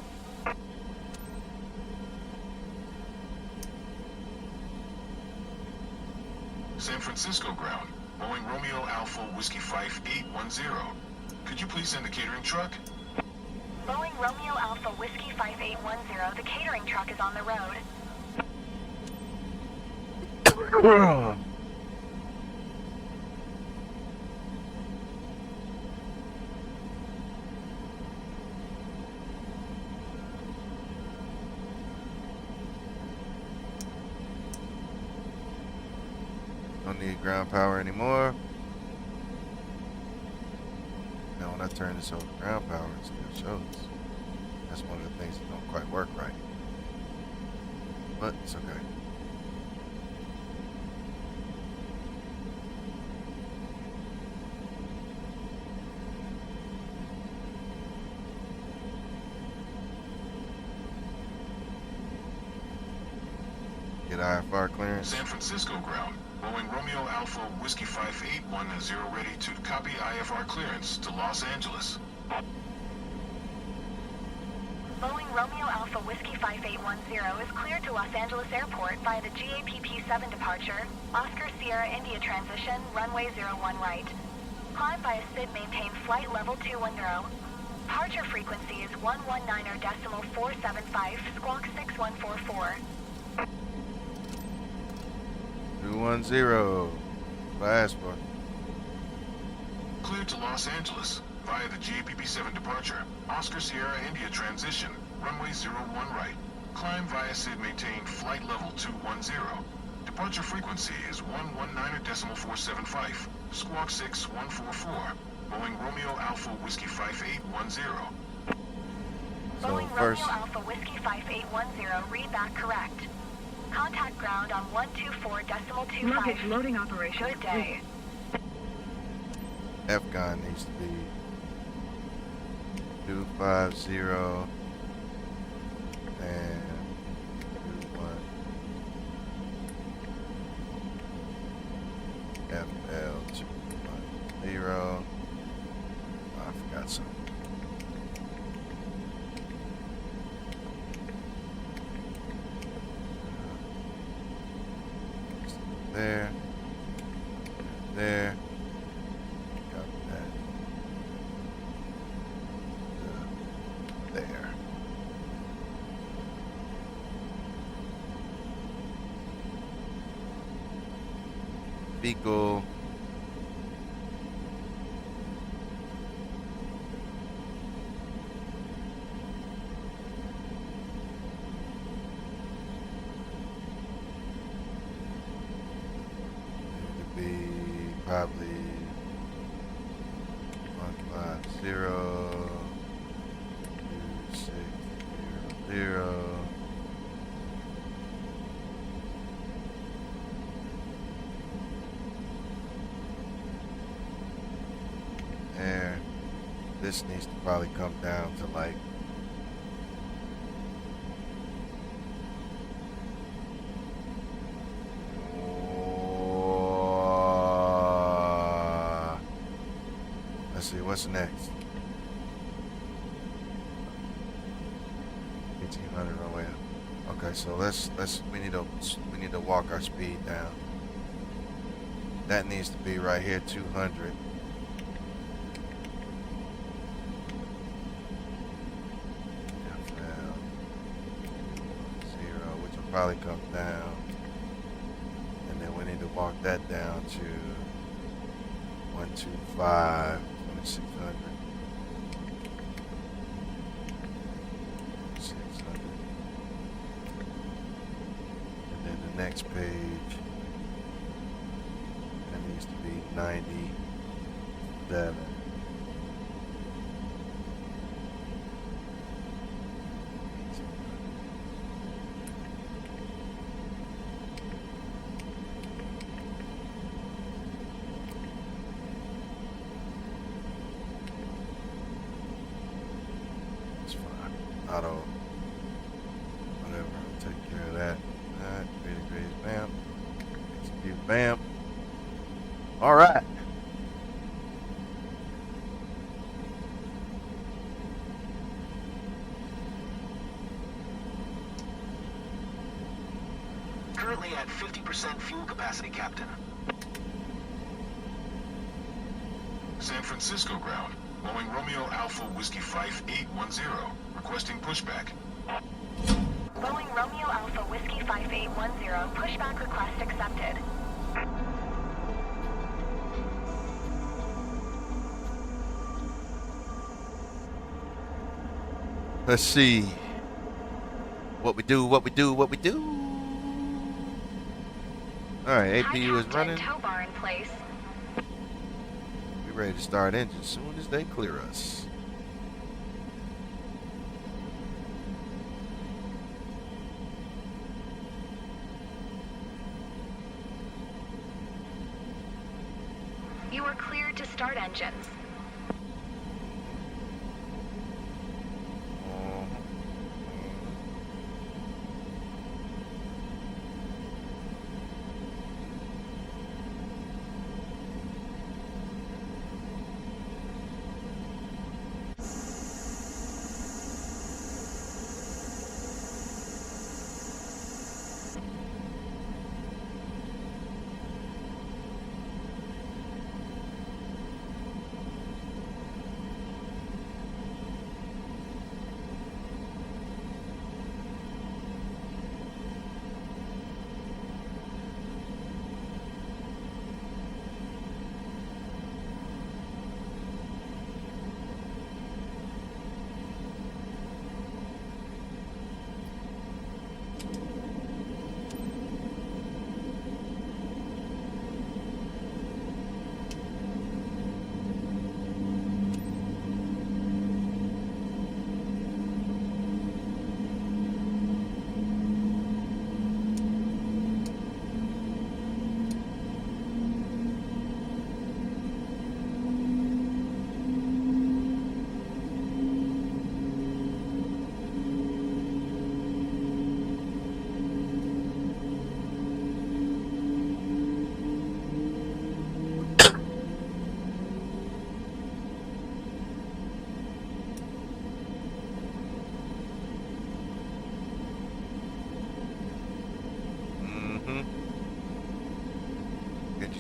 San Francisco ground. Boeing Romeo Alpha Whiskey 5810. Could you please send the catering truck? Boeing Romeo Alpha Whiskey 5810, the catering truck is on the road. Don't need ground power anymore. Now when I turn this over to ground power, it still shows. That's one of the things that don't quite work right. But it's okay. IFR clearance. San Francisco ground. Boeing Romeo Alpha Whiskey 5810 ready to copy IFR clearance to Los Angeles. Boeing Romeo Alpha Whiskey 5810 is cleared to Los Angeles Airport via the GAPP-7 departure, Oscar Sierra India transition, runway 01 right. Climb via SID, maintain flight level 210. Departure frequency is 119.475, squawk 6144. 210. Last one. Cleared to Los Angeles via the GAPP-7 departure, Oscar Sierra India transition, runway 01 right. Climb via SID, maintain flight level 210. Departure frequency is 119.475, squawk 6144. Boeing Romeo Alpha Whiskey 5810. So Boeing first, Romeo Alpha Whiskey 5810, read back correct. Contact ground on 124.25. Luggage loading operation. Good day. FGON needs to be 250 and 21 FL 210. Oh, I forgot something. There. There. Got that. There. Beagle. Probably 150 2600. There. This needs to probably come down to like what's next? 1500 on way up. Okay, so we need to walk our speed down. That needs to be right here, 200. FL 0, which will probably come down, and then we need to walk that down to 125. 600. 600. And then the next page, that needs to be 97. Auto, whatever, I'll take care of that. Alright, create bam. Execute bam. Alright. Currently at 50% fuel capacity, Captain. San Francisco ground. Boeing Romeo Alpha Whiskey 5810. Requesting pushback. Boeing Romeo Alpha Whiskey 5810, pushback request accepted. Let's see what we do. Alright, APU is running. Tow bar in place. We're ready to start engine as soon as they clear us. You are cleared to start engines.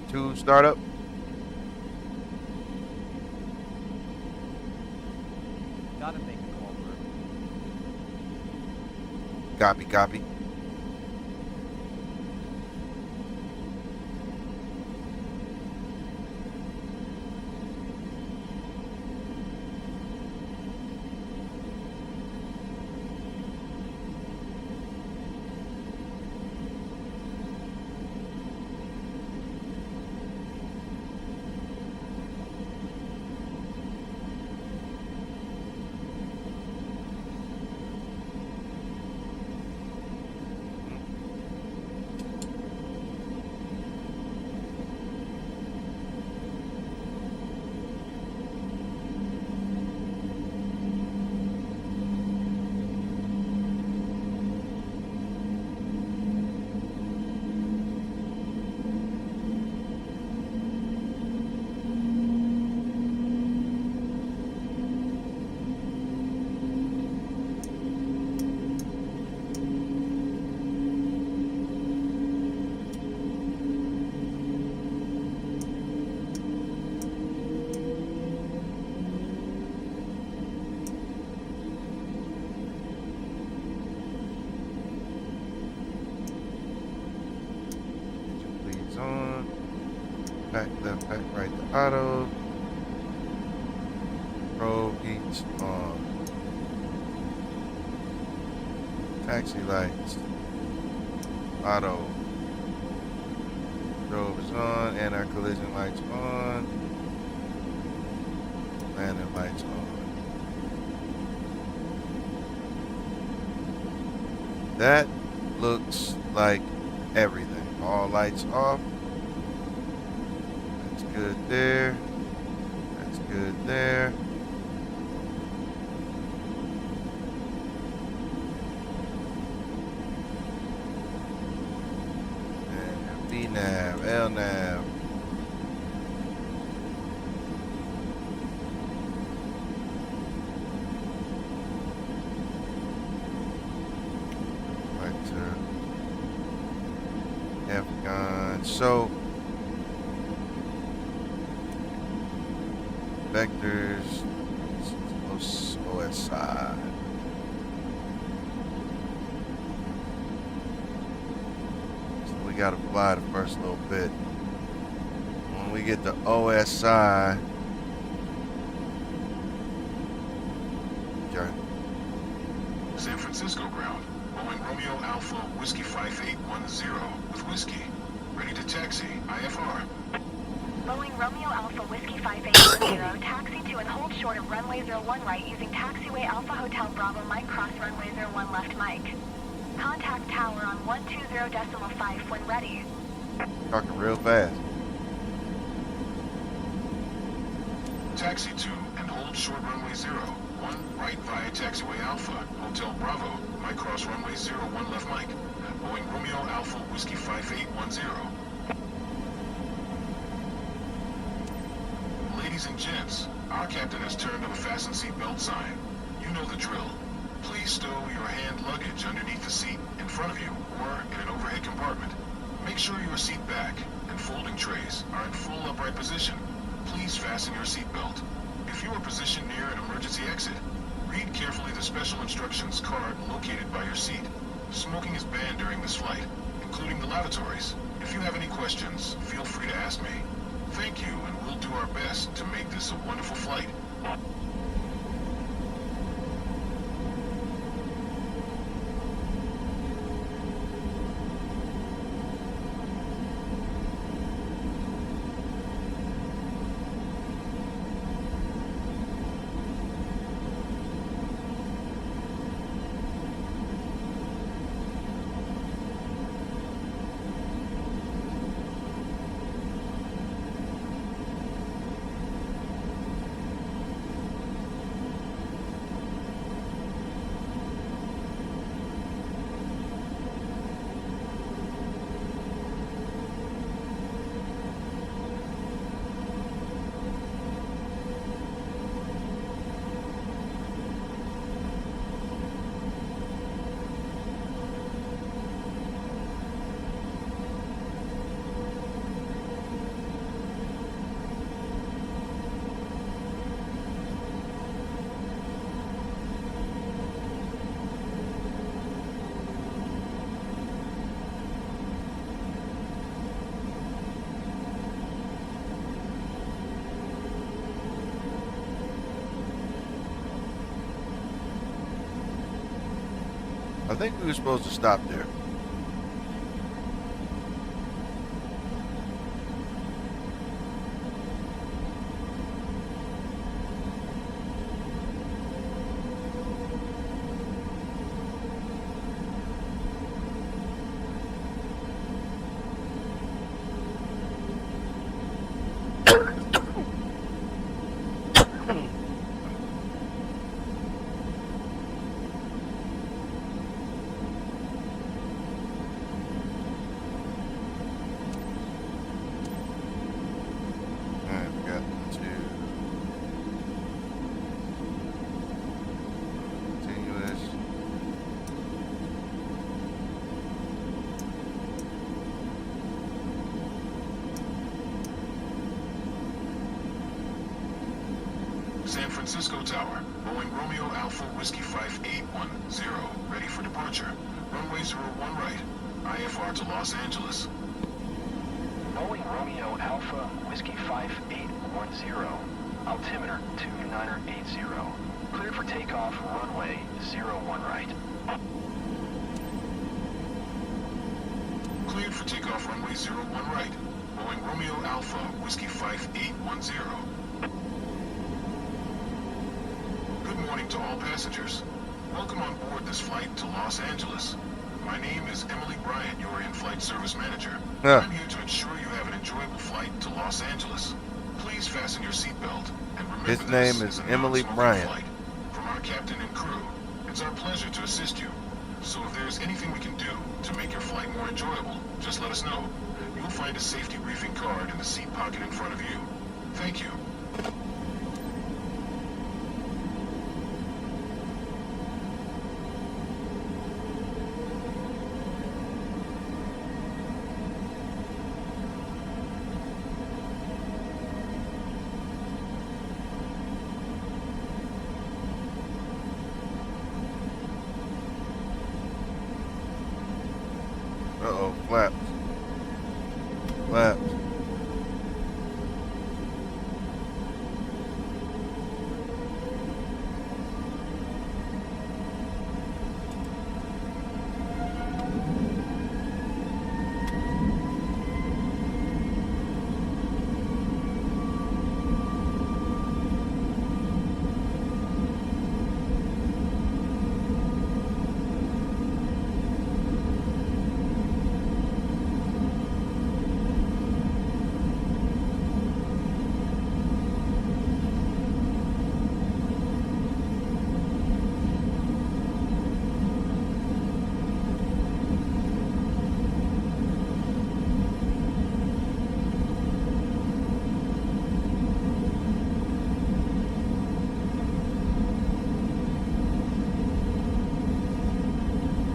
2 startup. Gotta make a call for Copy, copy. On. Back left, back right to auto. Probe heats on. Taxi lights. Auto. Probe is on and our collision lights on. Landing lights on. That looks like everything. All lights off. That's good there. That's good there. And VNAV, LNAV. Afghan. So vectors OSI. So we gotta fly the first little bit. When we get to OSI, okay. San Francisco ground. Boeing Romeo Alpha Whiskey 5810 with Whiskey. Ready to taxi. IFR. Boeing Romeo Alpha Whiskey 5810, taxi to and hold short of runway 01 right using taxiway Alpha Hotel Bravo Mike cross runway 01 left Mike. Contact tower on 120.5 when ready. Talking real fast. Taxi to and hold short runway 01 right via taxiway Alpha Hotel Bravo Mike cross runway 01 left Mike. Boeing Romeo Alpha Whiskey 5810. Ladies and gents, our captain has turned on the fasten seatbelt sign. You know the drill. Please stow your hand luggage underneath the seat in front of you or in an overhead compartment. Make sure your seat back and folding trays are in full upright position. Please fasten your seatbelt. If you are positioned near an emergency exit, read carefully the special instructions card located by your seat. Smoking is banned during this flight, including the lavatories. If you have any questions, feel free to ask me. Thank you, and we'll do our best to make this a wonderful flight. I think we were supposed to stop there. San Francisco Tower, Boeing Romeo Alpha Whiskey 5810, ready for departure. Runway 01 right, IFR to Los Angeles. Boeing Romeo Alpha Whiskey 5810, altimeter 2980, cleared for takeoff, runway 01 right. Cleared for takeoff, runway 01 right, Boeing Romeo Alpha Whiskey 5810. Good morning to all passengers. Welcome on board this flight to Los Angeles. My name is Emily Bryant, your in-flight service manager. I'm here to ensure you have an enjoyable flight to Los Angeles. Please fasten your seatbelt and remember His name is Emily Bryant. Flight. From our captain and crew, it's our pleasure to assist you. So if there's anything we can do to make your flight more enjoyable, just let us know. You'll find a safety briefing card in the seat pocket in front of you. Thank you. Uh-oh, flaps. Flaps.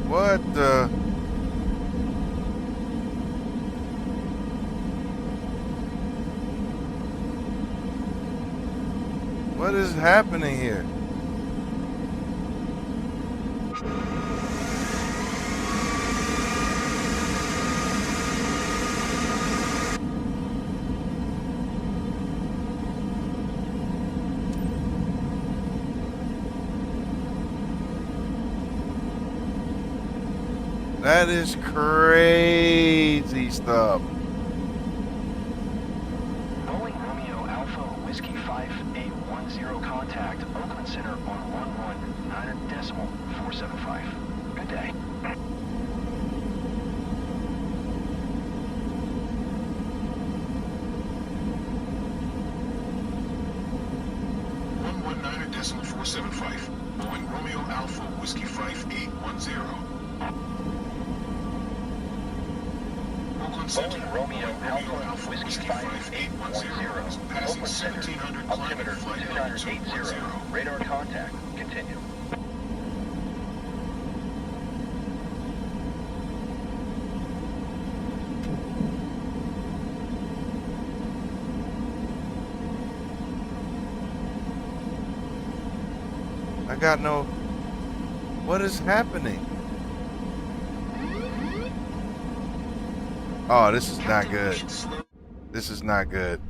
What the? What is happening here? That is crazy stuff. Boeing Romeo Alpha Whiskey 5810, contact Oakland Center on 11.9.475. Good day. 475. Boeing Romeo Alpha Whiskey 5810. Oakland Center. Boeing Romeo Alpha Whiskey 5810. Passing Oakland Center. 1700 Altimeter flight 2980. Radar contact. Continue. I got no. What is happening? Oh, this is not good. This is not good.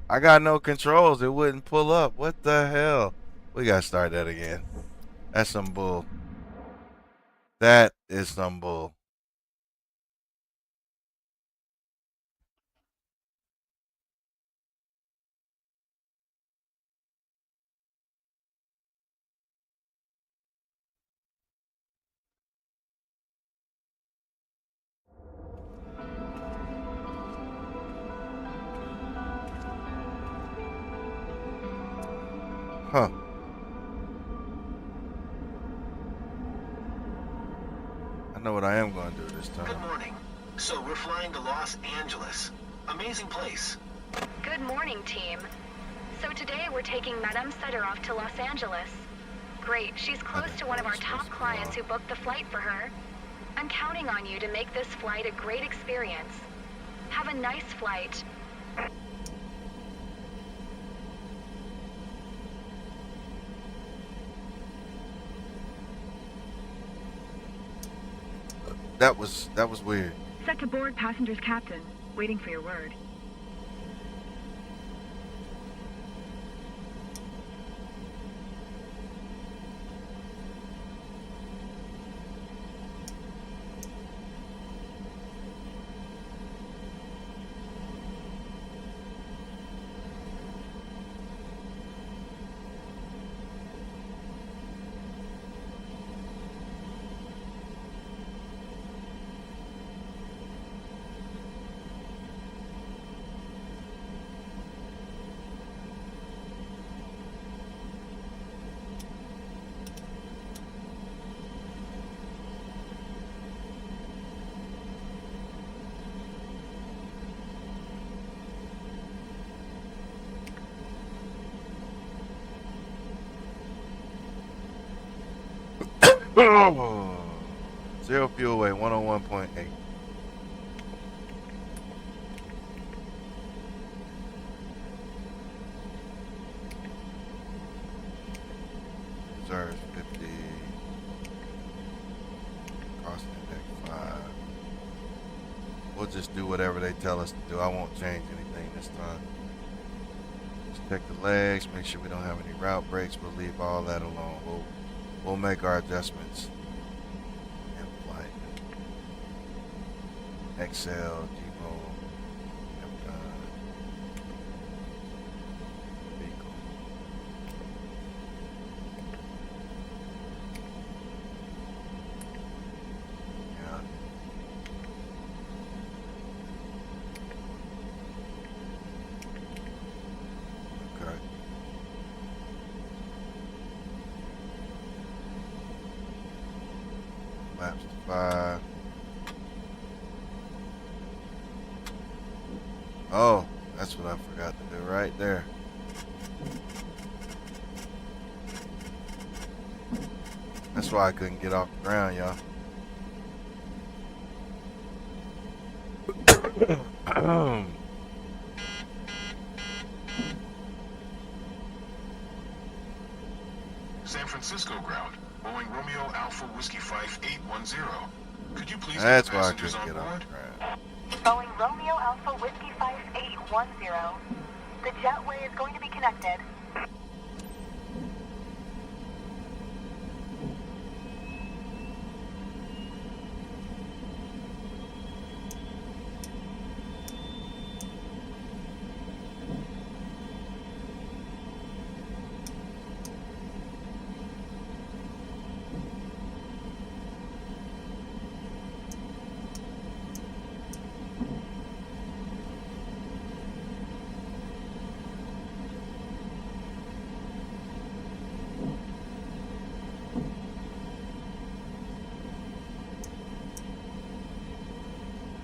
I got no controls. It wouldn't pull up. What the hell? We gotta start that again. That's some bull. That is some bull. Huh. I know what I am going to do this time. Good morning. So we're flying to Los Angeles. Amazing place. Good morning, team. So today we're taking Madame Sutter off to Los Angeles. Great, she's close to one of our top clients who booked the flight for her. I'm counting on you to make this flight a great experience. Have a nice flight. That was weird. Set to board, passengers captain. Waiting for your word. Zero fuel weight, 101.8. Reserves 50. Cost index 5. We'll just do whatever they tell us to do. I won't change anything this time. Just check the legs, make sure we don't have any route breaks. We'll leave all that alone. We'll make our adjustments in flight. Excel, Gmo, vehicle. Yeah. Okay. Maps to 5. Oh, that's what I forgot to do right there. That's why I couldn't get off the ground, y'all. San Francisco ground. Boeing Romeo Alpha Whiskey 5810. Could you please That's get why I passengers couldn't on get off board? the ground. Boeing Romeo Alpha Whiskey 5810. The jetway is going to be connected.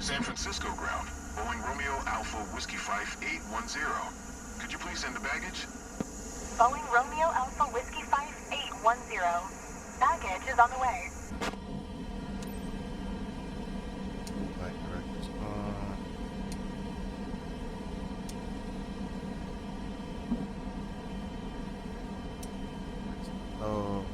San Francisco ground. Boeing Romeo Alpha Whiskey 5810. Could you please send the baggage? Boeing Romeo Alpha Whiskey 5810. Baggage is on the way. Flight director's on. Oh.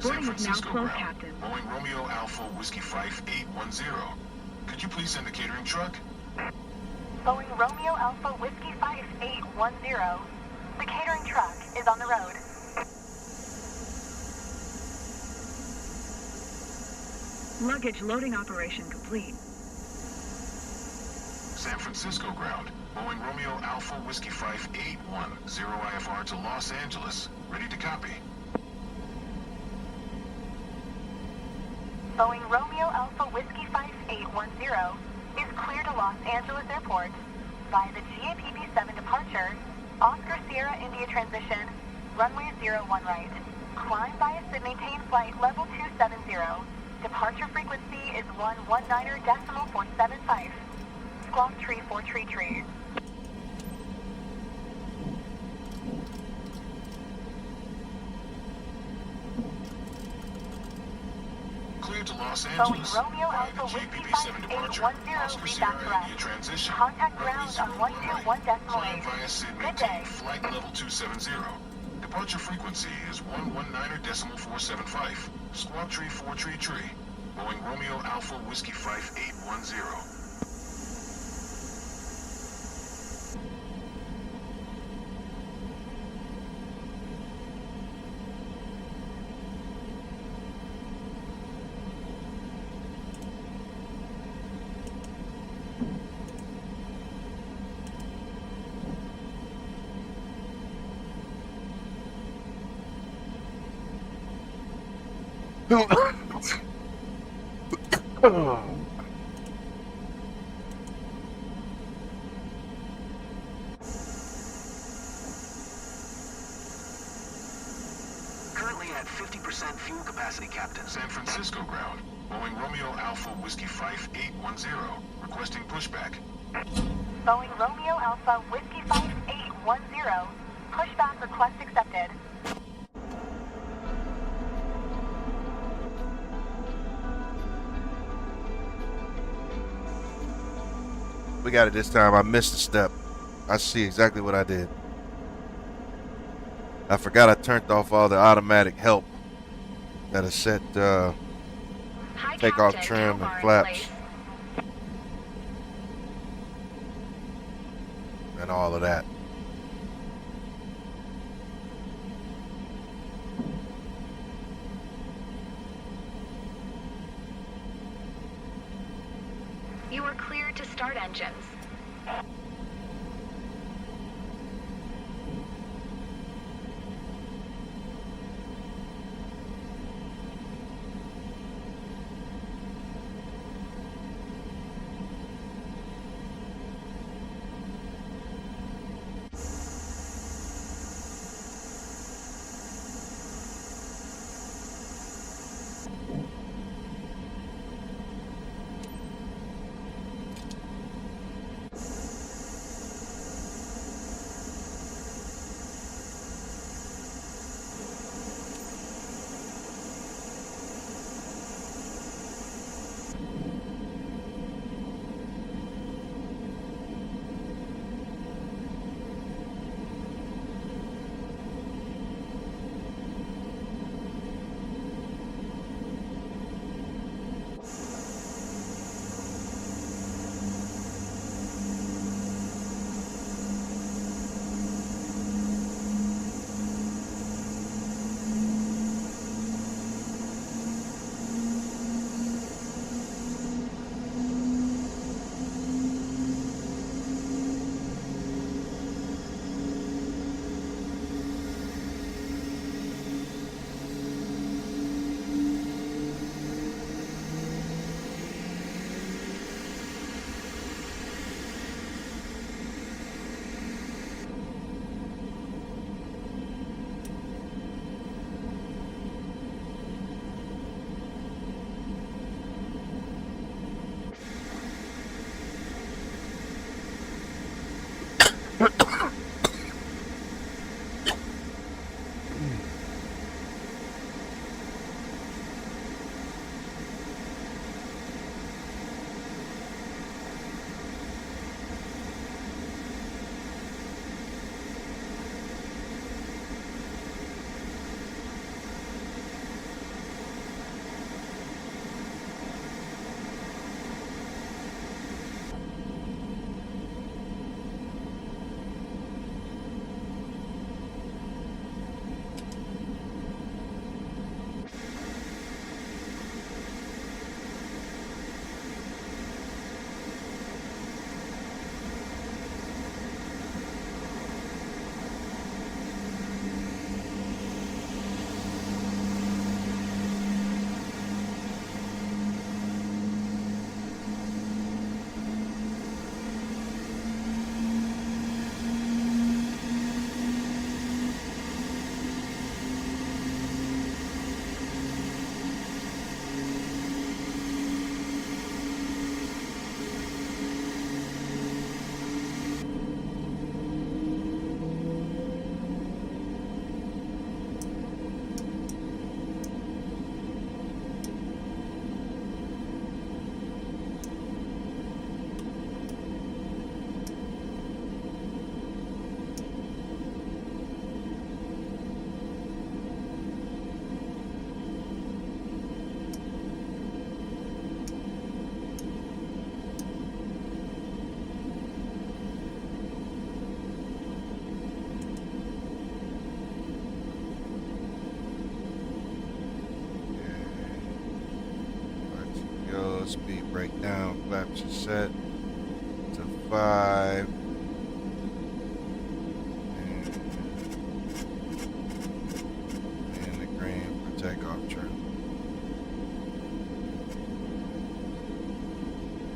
Boarding is now Francisco closed, ground. Captain. Boeing Romeo Alpha Whiskey 5810. Could you please send a catering truck? Boeing Romeo Alpha Whiskey 5810. The catering truck is on the road. Luggage loading operation complete. San Francisco ground. Boeing Romeo Alpha Whiskey 5810 IFR to Los Angeles. Ready to copy. Boeing Romeo Alpha Whiskey 5810 is clear to Los Angeles Airport via the GAPP-7 departure, Oscar Sierra India transition, runway 01 right. Climb via maintain flight level 270. Departure frequency is 119.475. Squawk tree 4 tree tree. Clear to Los Boeing Angeles. Romeo Via Alpha the Whiskey GPP-7 departure, 5810, Oscar read Sierra back India correct. transition. Contact runway ground on 01 right. 121.8. Climb via Sid Good maintain day. flight level 270. Departure frequency is 119.475. Squawk tree 4 tree tree. Boeing Romeo Alpha Whiskey 5810. Currently at 50% fuel capacity, Captain. San Francisco ground. Boeing Romeo Alpha Whiskey 5810. Requesting pushback. Boeing Romeo Alpha Whiskey 5810. Pushback request accepted. We got it this time. I missed a step. I see exactly what I did. I forgot I turned off all the automatic help that is set take off trim and flaps and all of that. You are cleared to start engines. speed breakdown. Flaps are set to 5. And the green for takeoff trim.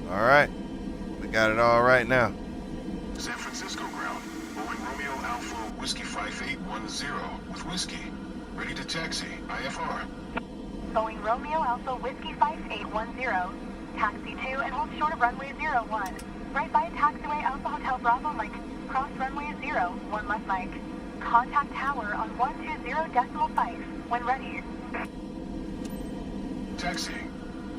All right, we got it all right now. San Francisco ground. Boeing Romeo Alpha Whiskey 5810 with Whiskey. Ready to taxi. IFR. Boeing Romeo Alpha Whiskey 5810. Taxi 2 and hold short of runway 01. Right by taxiway Alpha Hotel Bravo Mike. Cross runway 0, 1 left Mike. Contact tower on 120.5 when ready. Taxiing.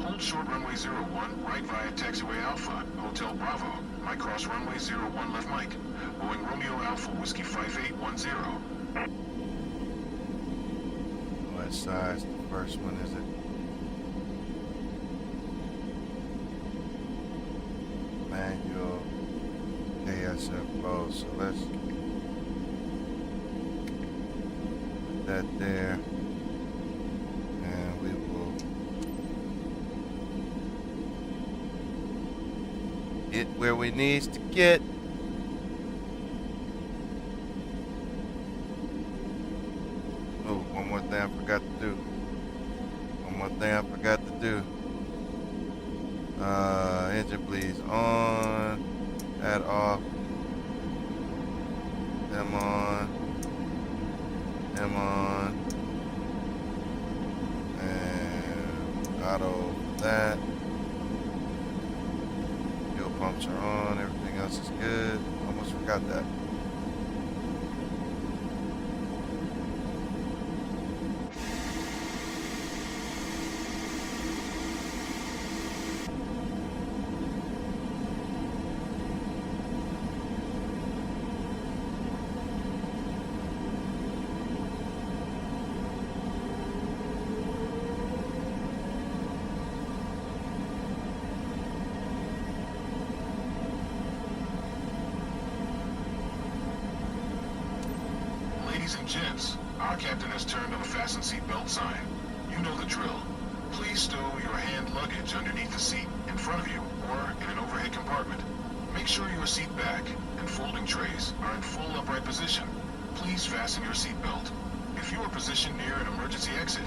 Hold short runway 01, right via taxiway Alpha, Hotel Bravo. Mike cross runway 01 left Mike. Boeing Romeo Alpha Whiskey 5810. What size the first one is it? Manual KSFO. So let's put that there. And we will get where we need to get. Oh, one more thing I forgot to do. Engine bleeds on, that off, them on, and auto that. Fuel pumps are on, everything else is good. Almost forgot that. Ladies and gents, our captain has turned on the fasten seat belt sign. You know the drill. Please stow your hand luggage underneath the seat in front of you or in an overhead compartment. Make sure your seat back and folding trays are in full upright position. Please fasten your seat belt. If you are positioned near an emergency exit,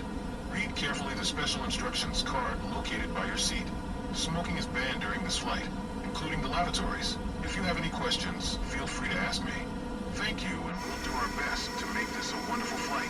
read carefully the special instructions card located by your seat. Smoking is banned during this flight, including the lavatories. If you have any questions, feel free to ask me. Thank you, and we'll do our best to make this a wonderful flight.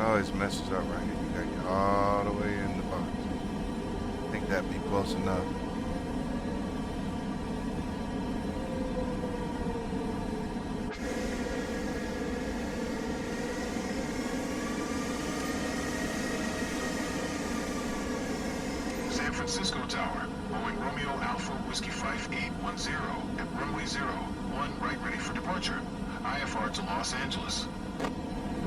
Oh, it messes up right here. You gotta get all the way in the box. I think that'd be close enough. San Francisco Tower, Boeing Romeo Alpha Whiskey 5810 at runway 01, right ready for departure. IFR to Los Angeles.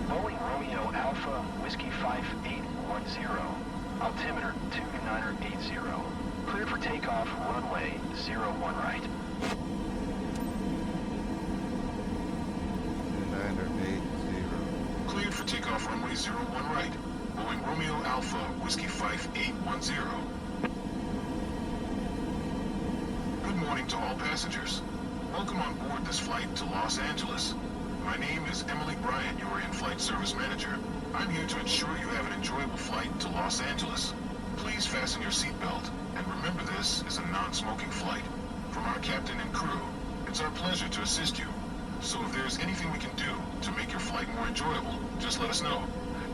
Boeing Romeo Alpha Whiskey 5810. Altimeter 2980. Cleared for takeoff, runway 01 right. 2980. Cleared for takeoff, runway 01 right. Boeing Romeo Alpha Whiskey 5810. Good morning to all passengers. Welcome on board this flight to Los Angeles. My name is Emily Bryant, your in-flight service manager. I'm here to ensure you have an enjoyable flight to Los Angeles. Please fasten your seatbelt, and remember this is a non-smoking flight. From our captain and crew, it's our pleasure to assist you. So if there's anything we can do to make your flight more enjoyable, just let us know.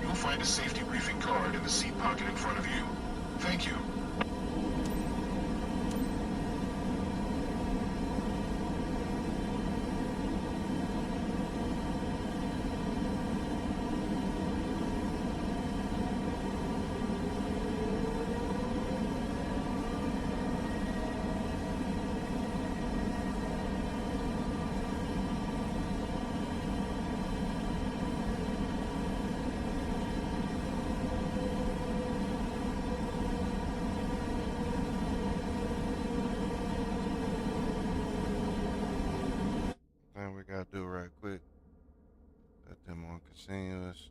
You'll find a safety briefing card in the seat pocket in front of you. Thank you. Thing we gotta do right quick. Set them on continuous.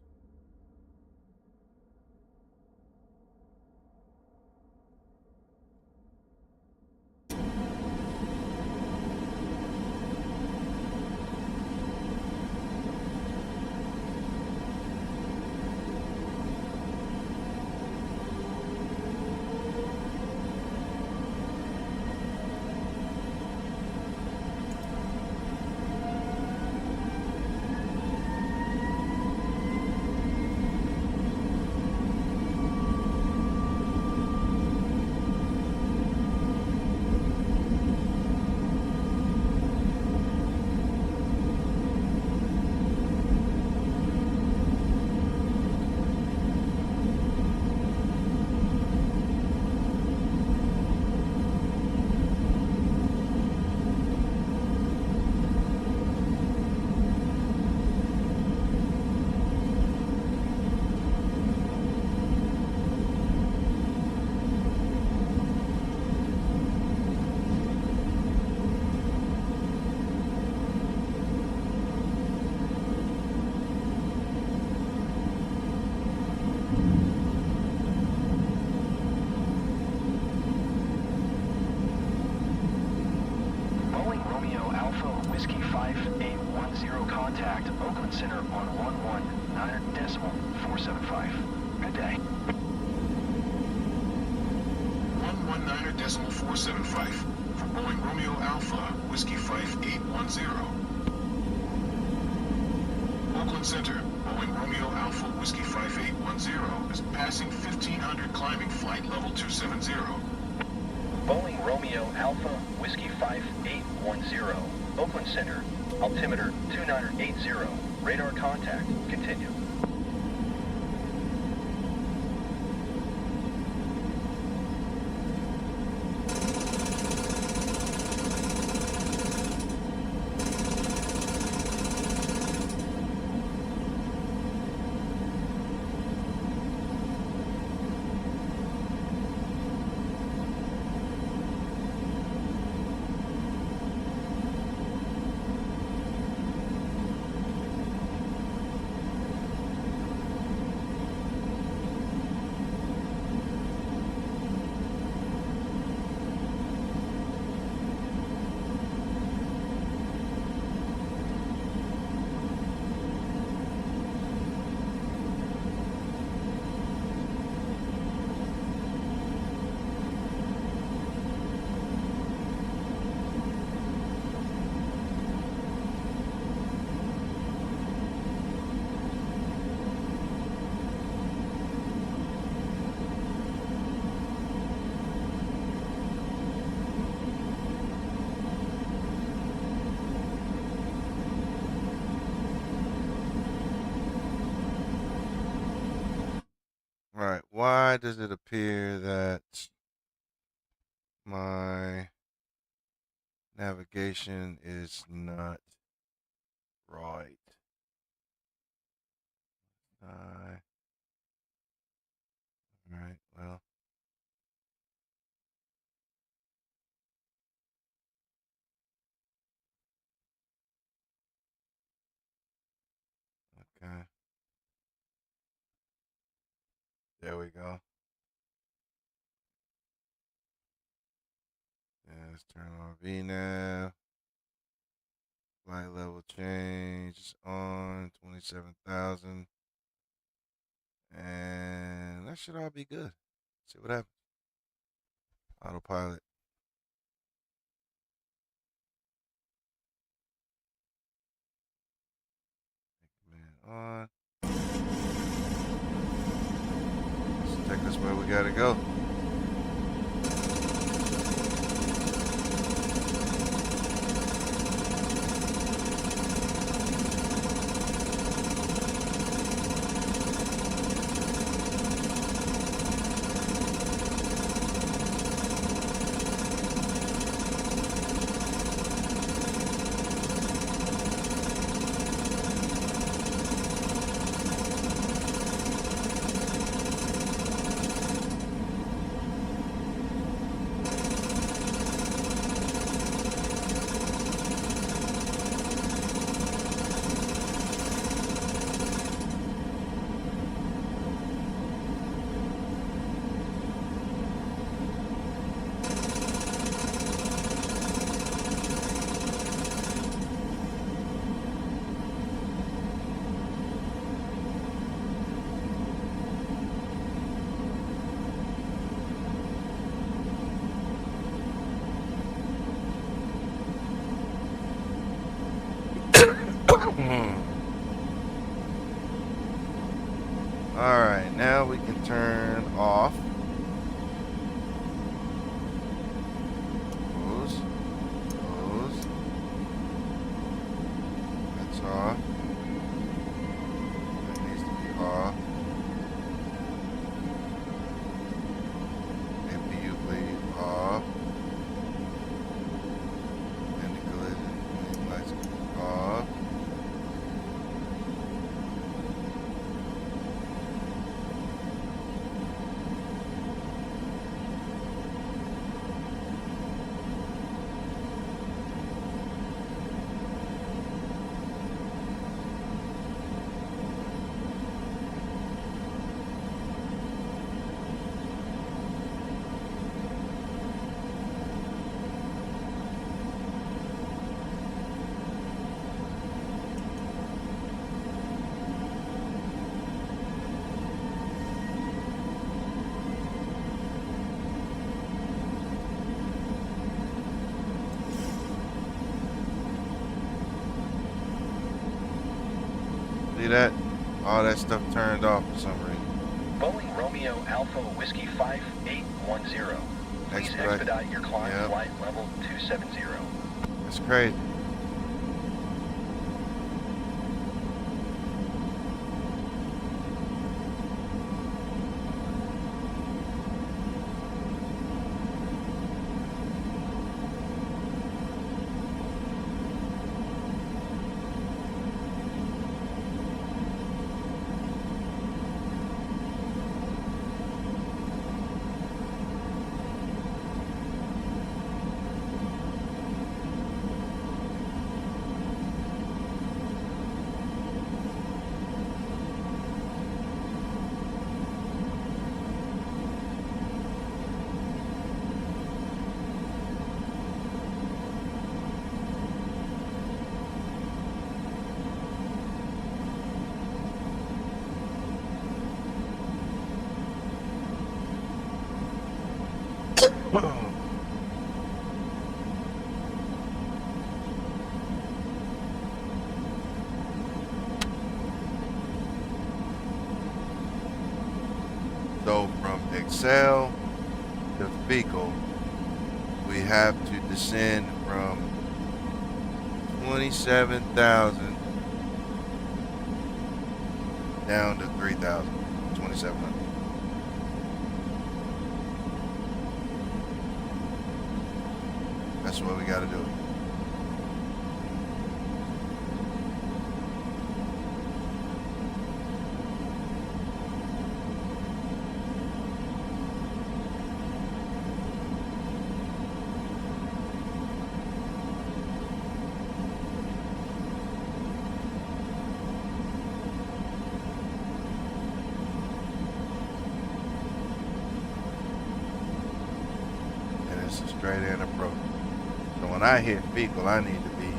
Boeing Romeo Alpha Whiskey 5810 contact Oakland Center on 119.475. Good day. 119.475 for Boeing Romeo Alpha Whiskey 5810. Oakland Center, Boeing Romeo Alpha Whiskey 5810 is passing 1500 climbing flight level 270. Boeing Romeo Alpha Whiskey 5810. Oakland Center. Altimeter 2980. Radar contact. Continue. why does it appear that my navigation is not right? All right, well. Okay. There we go. Yeah, let's turn on VNav. Flight level change on 27,000. And that should all be good. See what happens. Autopilot. Man on. Let's take us where we gotta go. Alright, now we can turn off. Close. Close. That's off. That needs to be off. APU bleed off. And the collision lights off. See that? All that stuff turned off for some reason. Boeing Romeo Alpha Whiskey 5810. Please expedite your climb flight level 270. That's crazy. So from Excel to Fecal, we have to descend from 27,000 down to 3,000, 2,700. That's what we got to do. Straight in approach. So when I hit vehicle, I need to be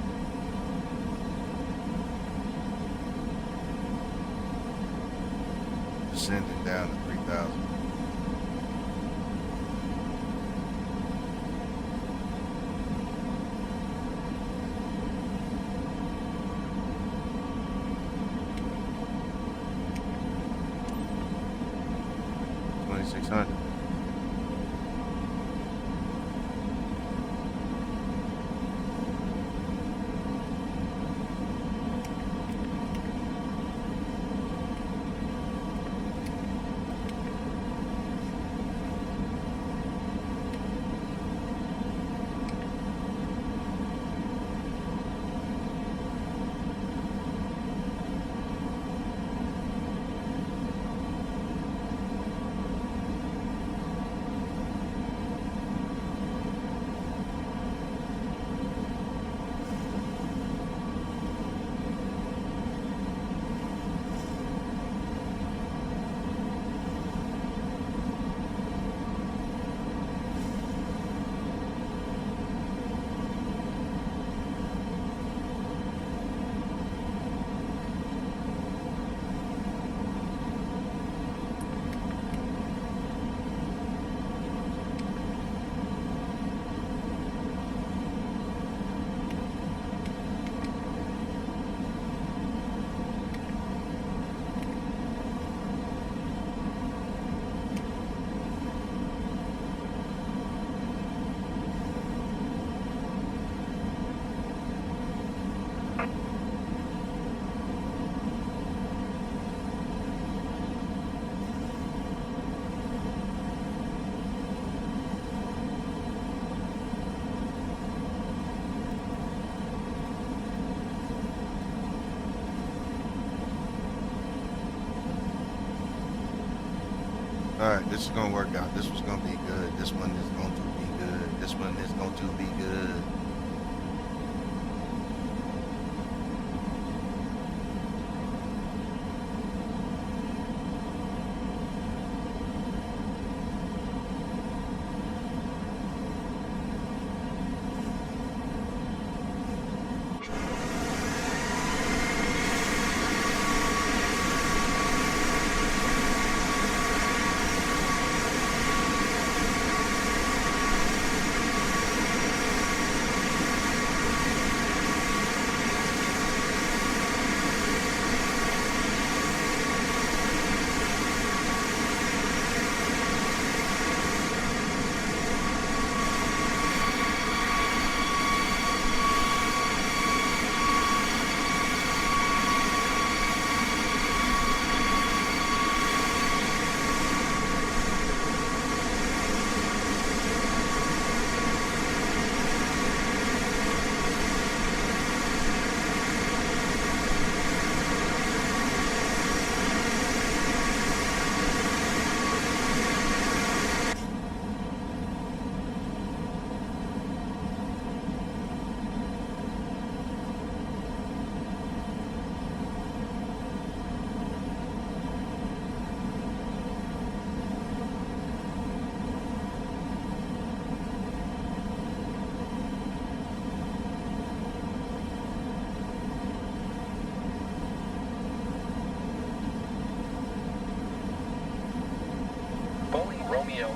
descending down to 3,000. $2,600. Alright, this is gonna work out. This was gonna be good. This one is going to be good. This one is going to be good.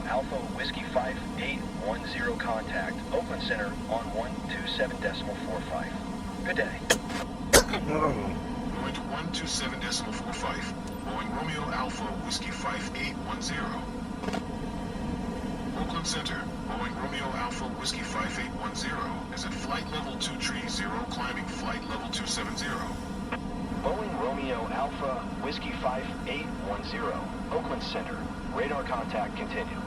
Alpha Whiskey 5810 contact. Oakland Center on 127.45. Good day. Going to 127.45. Boeing Romeo Alpha Whiskey 5810. Oakland Center, Boeing Romeo Alpha Whiskey 5810 is at flight level 230, climbing flight level 270. Boeing Romeo Alpha Whiskey 5810. Oakland Center. Radar contact continue.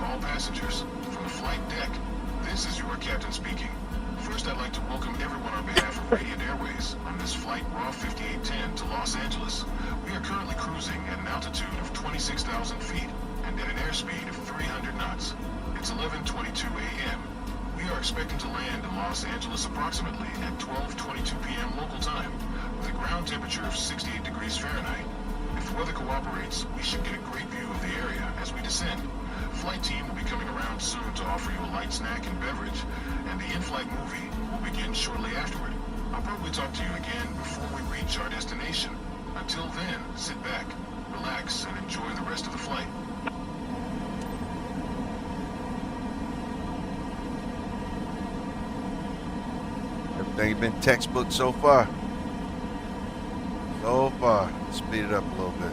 all passengers, from the flight deck, this is your captain speaking. First, I'd like to welcome everyone on behalf of Radiant Airways on this flight RAW 5810 to Los Angeles. We are currently cruising at an altitude of 26,000 feet and at an airspeed of 300 knots. It's 11:22 a.m. We are expecting to land in Los Angeles approximately at 12:22 p.m. local time, with a ground temperature of 68 degrees Fahrenheit. If the weather cooperates, we should get a great view of the area as we descend. Flight team will be coming around soon to offer you a light snack and beverage, and the in-flight movie will begin shortly afterward. I'll probably talk to you again before we reach our destination. Until then, sit back, relax, and enjoy the rest of the flight. Everything has been textbook so far. So far. Speed it up a little bit.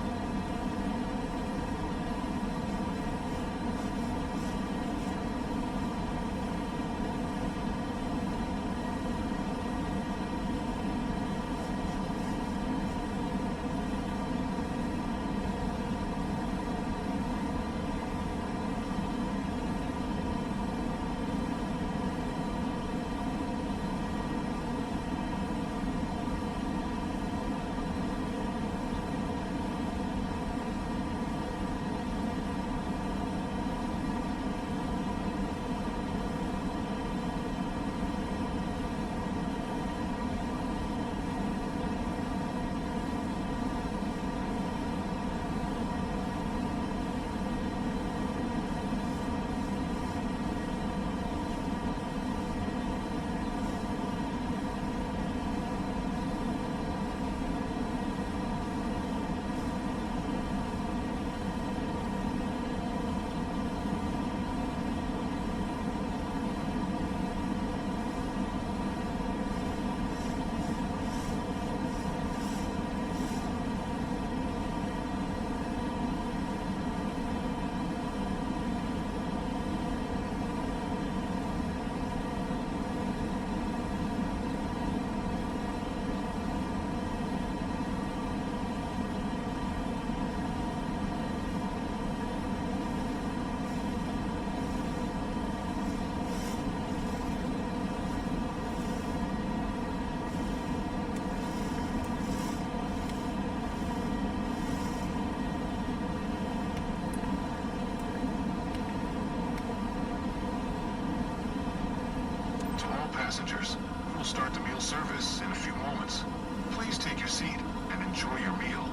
Passengers, we will start the meal service in a few moments. Please take your seat and enjoy your meal.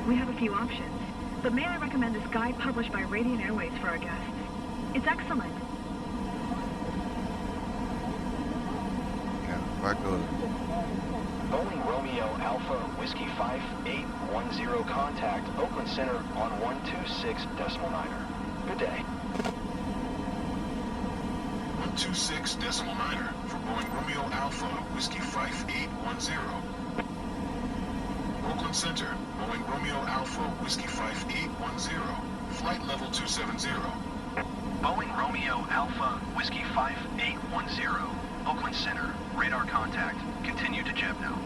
We have a few options, but may I recommend this guide published by Radiant Airways for our guests? It's excellent. Yeah, if I go to Boeing Romeo Alpha Whiskey 5810 contact Oakland Center on 126.9er. Good day. 126.9er for Boeing Romeo Alpha Whiskey 5810. Oakland Center, Boeing Romeo Alpha Whiskey 5810, flight level 270. Boeing Romeo Alpha Whiskey 5810, Oakland Center, radar contact. Continue to Jeb now.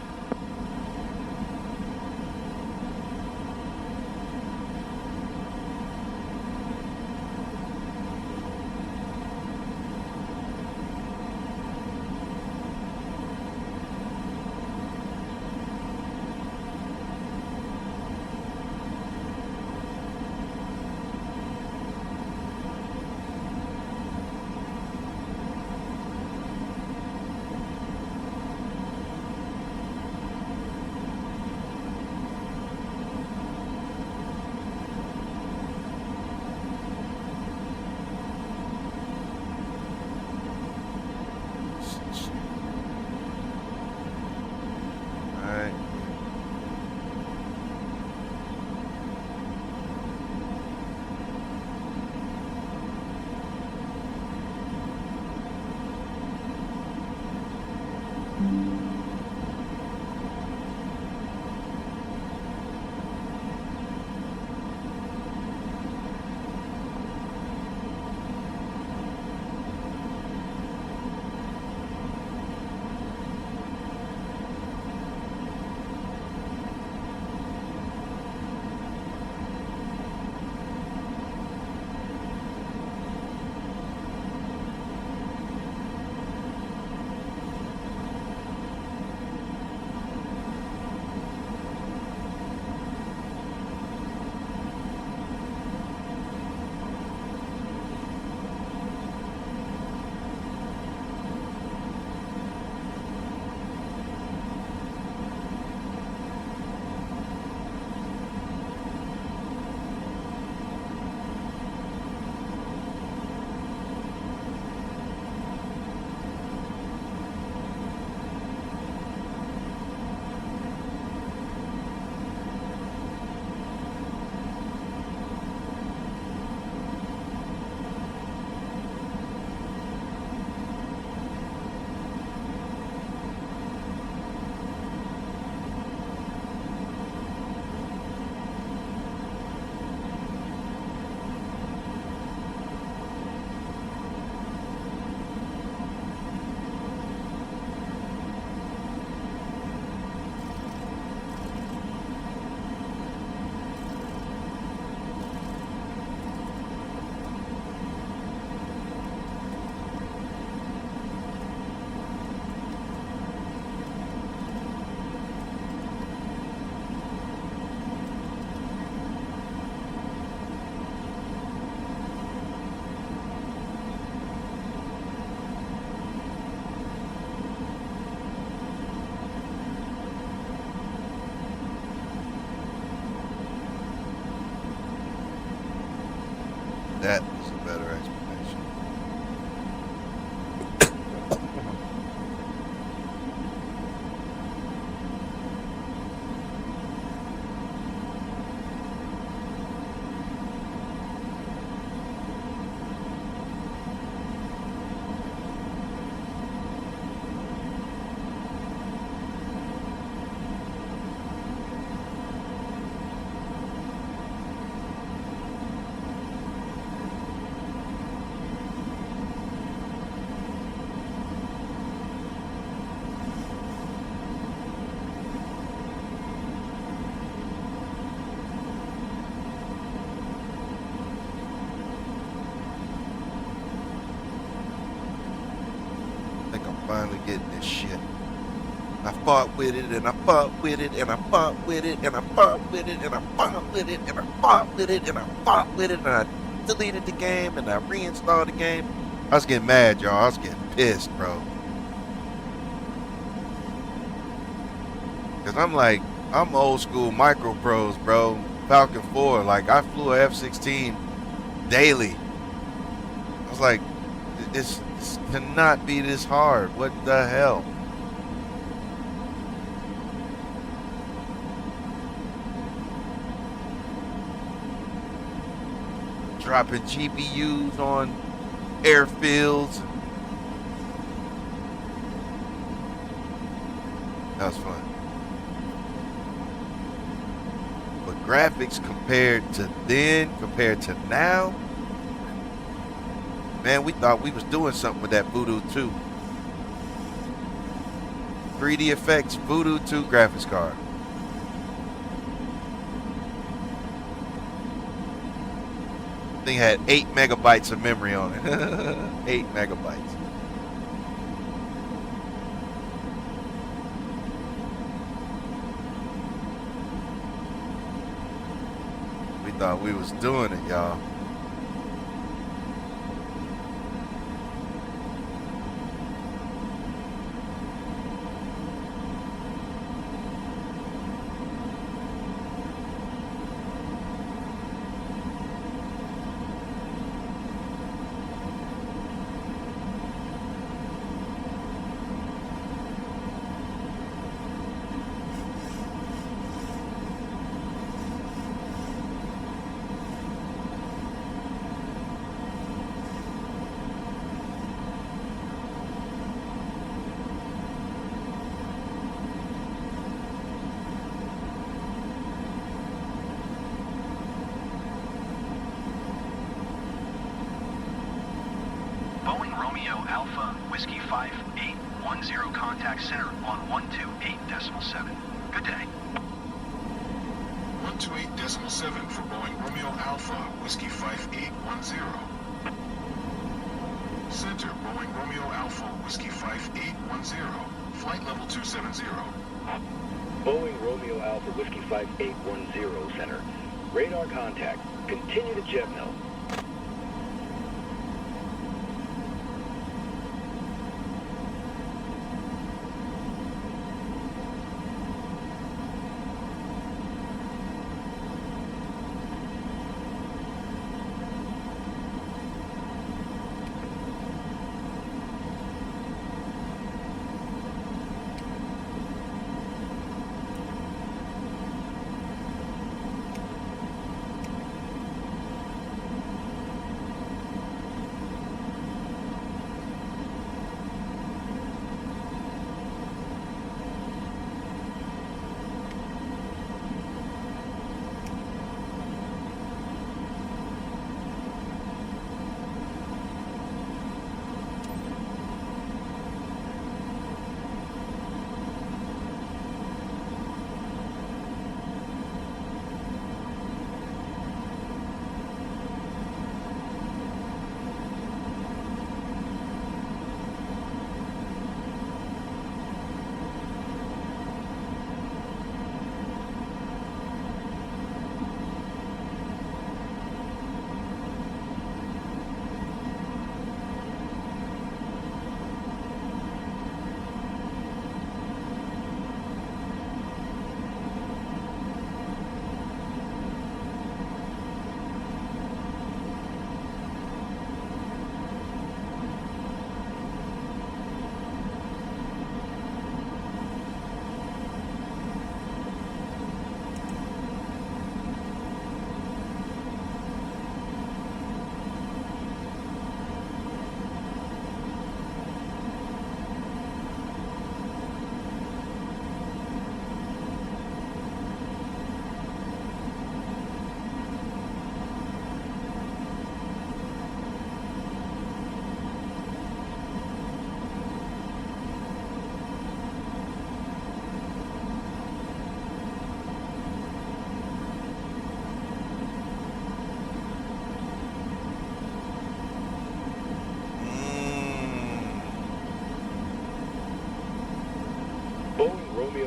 That was a better explanation. Finally getting this shit. I fought with it and I fought with it and I fought with it and I fought with it and I fought with it and I fought with it and I fought with it and I deleted the game and I reinstalled the game. I was getting mad, y'all. I was getting pissed, bro. Cause I'm old school micro pros, bro. Falcon 4. Like I flew a F-16 daily. I was like, this cannot be this hard. What the hell? Dropping GPUs on airfields. That was fun. But graphics compared to then, compared to now, man, we thought we was doing something with that Voodoo 2. 3D effects, Voodoo 2 graphics card. Thing had 8 megabytes of memory on it. 8 megabytes. We thought we was doing it, y'all. Alpha, Whiskey 5810, contact center on 128.7. Good day. 128.7 for Boeing Romeo Alpha, Whiskey 5810. Center, Boeing Romeo Alpha, Whiskey 5810. Flight level 270. Boeing Romeo Alpha, Whiskey 5810, center. Radar contact. Continue to jet melt.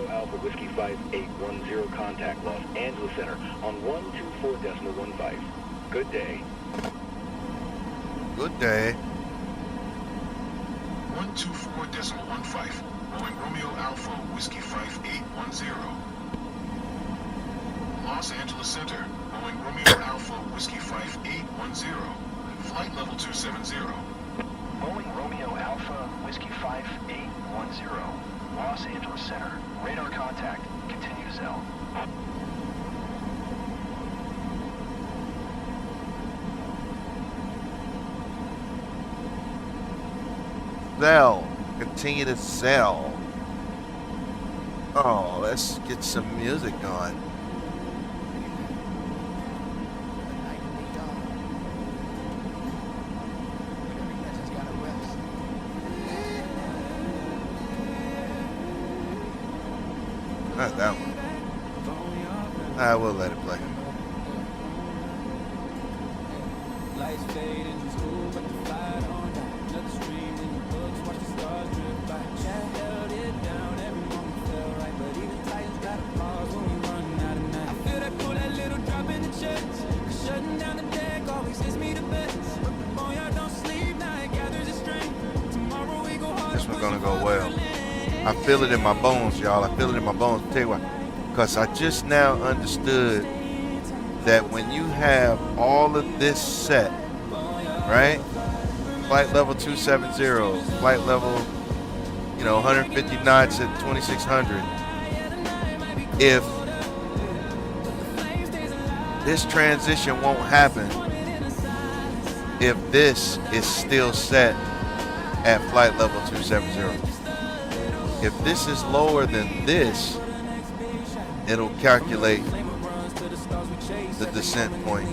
Romeo Alpha Whiskey 5810, contact Los Angeles Center on 124.15. Good day. Good day. 124.15. Rolling Romeo Alpha Whiskey 5810. Los Angeles Center. Rolling Romeo Alpha Whiskey 5810. Flight level 270. Boeing Romeo Alpha Whiskey 5810. Los Angeles Center. Radar contact. Continue to Zell. Sell. Continue to sell. Oh, let's get some music going. Not that one. I will let it play. Lights fade into school, but the light on. Another stream in the books, watch the stars drift by. Chat held it down, every moment felt right, but even Titans got a pause when we run out of night. I feel that pull, that little drop in the chest. Shutting down the deck always hits me the best. But the Boneyard don't sleep, now it gathers its strength. Tomorrow we go hard. This one's gonna go well. I feel it in my bones, y'all. I feel it in my bones. I'll tell you why. Because I just now understood that when you have all of this set, right? Flight level 270, flight level, 150 knots at 2600. If this transition won't happen, if this is still set at flight level 270. If this is lower than this, it'll calculate the descent point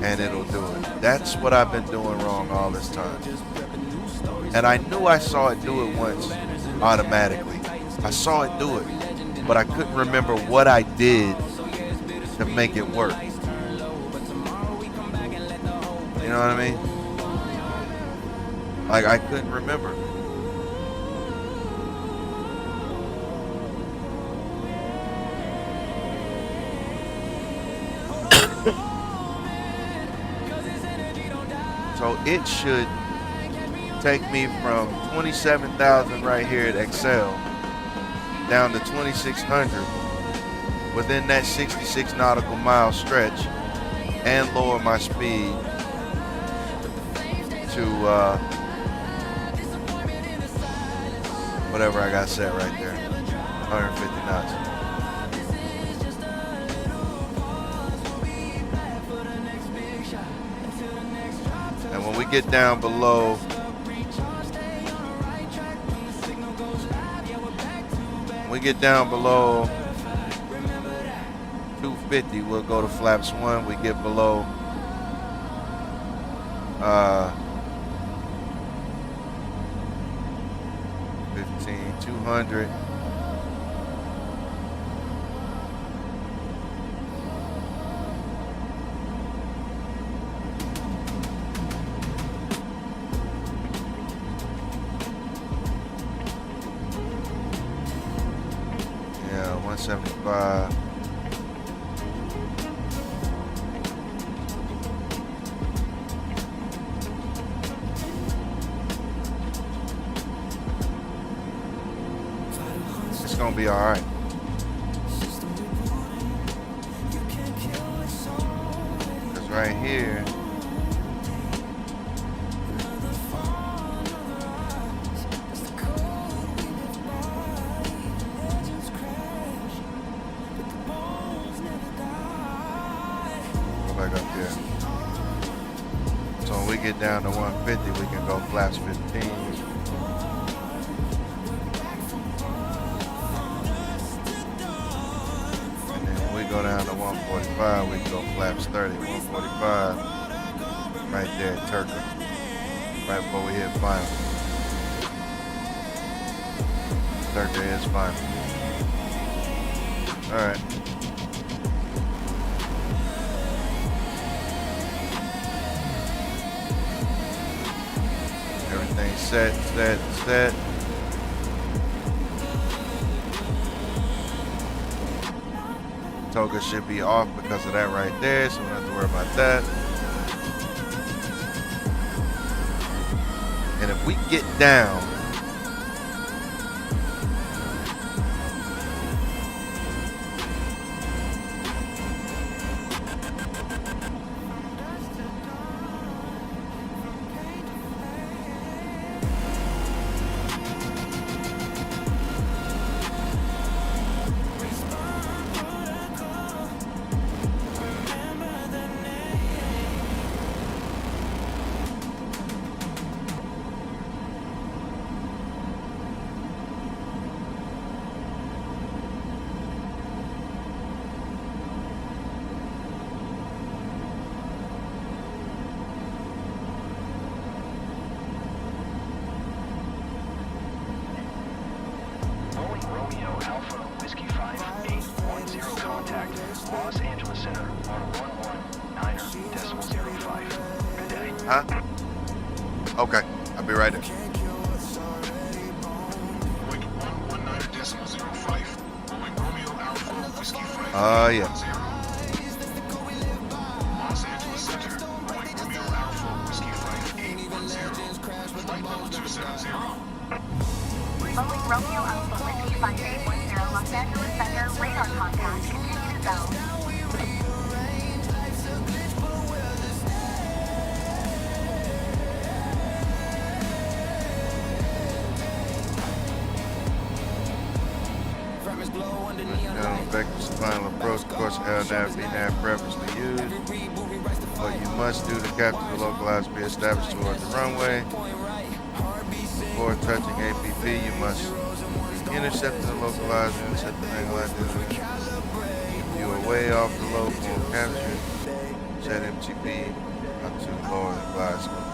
and it'll do it. That's what I've been doing wrong all this time. And I knew I saw it do it once automatically. I saw it do it, but I couldn't remember what I did to make it work. You know what I mean? Like, I couldn't remember. So it should take me from 27,000 right here at Excel down to 2,600 within that 66 nautical mile stretch and lower my speed to whatever I got set right there, 150 knots. And when we get down below, we get down below 250, we'll go to flaps 1. We get below 15,200. Yeah, 175. It's gonna be all right. Cause right here, go back up here. So when we get down to 150, we can go flaps 15. Go down to 145, we can go flaps 30, 145, right there at Turkey, right before we hit final. Turkey is final. All right. Everything set. Toga should be off because of that right there, so we don't have to worry about that. And if we get down, Boeing Romeo Alpha Whiskey 5810 contact Los Angeles Center on 119.05. Good day. huh? Okay, I'll be right there. Boeing 119.05. Boeing Romeo Alpha Whiskey 5810. Yeah. Los Angeles Center. Boeing Romeo Alpha Whiskey 5810. Flight level 270. Boeing Romeo Alpha Whiskey 5810, Los Angeles Center, radar contact, continue to zone. Vector's final approach course LNAV VNAV preference to use. What you must do to capture the localizer be established towards the runway. Before touching APP, you must be intercepting the localizer, intercept the angle identity. If you are way off the low for capture, set MTP up to lower than glide scope.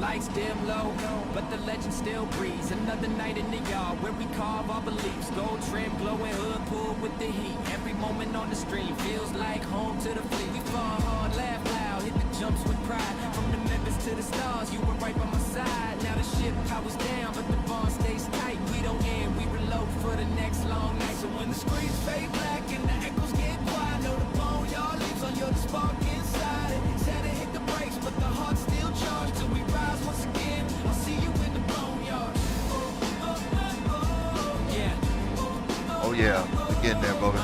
Lights dim low, but the legend still breathes. Another night in the yard where we carve our beliefs. Gold trim, glowing hood, pulled with the heat. Every moment on the stream feels like home to the fleet. We fall hard, laugh loud, hit the jumps with pride. From the Memphis to the stars, you were right by my side. Now the ship powers down, but the bond stays tight. We don't end, we reload for the next long night. So when the screens fade black and the echoes get quiet, know the boneyard lives on your spark inside it. Said to hit the brakes, but the heart's still charged till we rise once again. I'll see you in the boneyard. Yeah. Oh yeah, we're getting there, brother.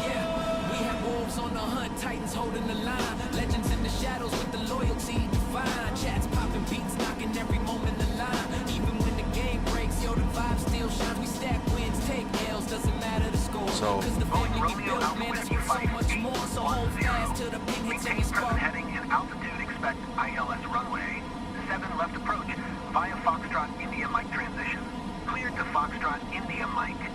Yeah, we have wolves on the hunt, titans holding the line. Legends in the shadows with the loyalty divine. Chats popping, beats knocking every moment the line. Even when the game breaks, yo, the vibe still shines. We stack wins, take L's, doesn't matter the score. So, Cause the family we built, man, it's worth so much more. So hold fast till the pin hits and we Maintain present spark. heading and altitude, expect ILS runway 7 left approach via Foxtrot India Mike transition. Cleared to Foxtrot India Mike.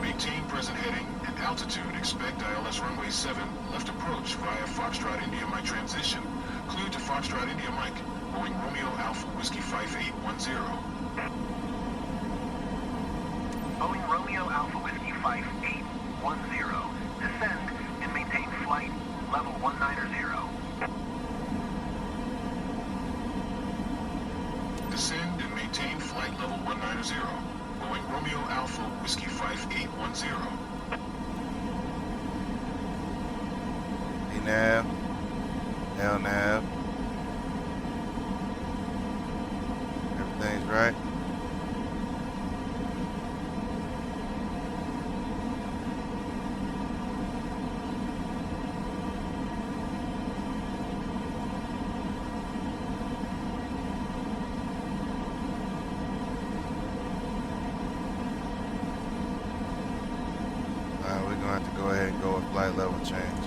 Maintain present heading and altitude. Expect ILS runway 7 left approach via Foxtrot India Mike transition. Cleared to Foxtrot India Mike. Boeing Romeo Alpha Whiskey 5810. Boeing Romeo Alpha Whiskey 5810. Descend and maintain flight level 190. Descend and maintain flight level 190. Boeing Romeo Alpha Whiskey 5810. VNAV, LNAV. Everything's right. We're gonna have to go ahead and go with flight level change.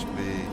speed.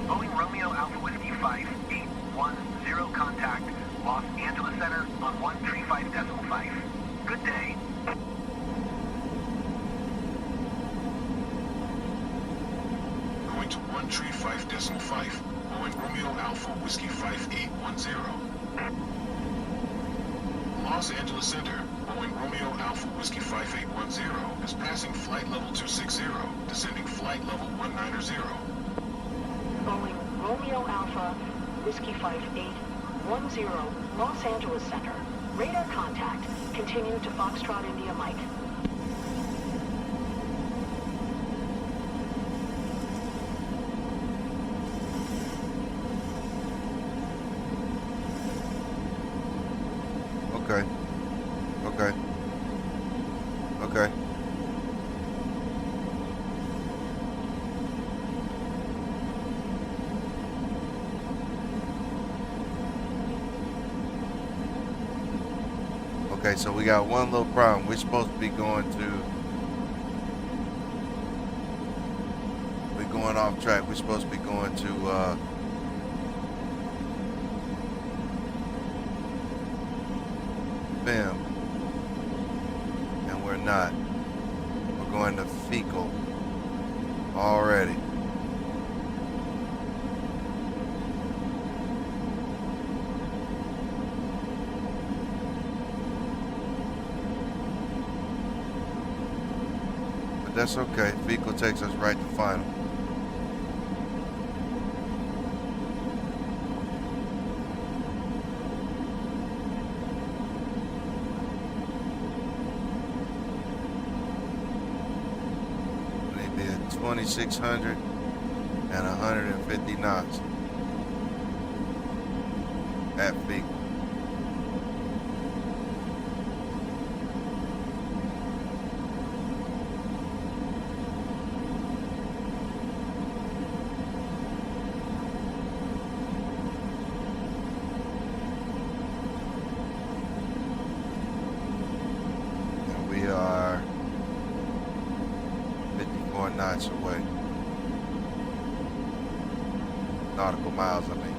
Boeing Romeo Alpha Whiskey 5810, contact Los Angeles Center on 135.5. Good day. Going to 135.5. Boeing Romeo Alpha Whiskey 5810. Los Angeles Center. Boeing Romeo Alpha Whiskey 5810 is passing flight level 260, descending flight level 190. Boeing Romeo Alpha Whiskey 5810, Los Angeles Center. Radar contact. Continue to Foxtrot India Mike. Okay. Okay. Okay. Okay, so we got one little problem. We're supposed to be going off track. We're supposed to be going to Bim, and we're not. We're going to Fecal already. But that's okay. Fecal takes us right to final. They did 2,600 and 150 knots at Fecal. We are 54 knots away. Nautical miles, I mean.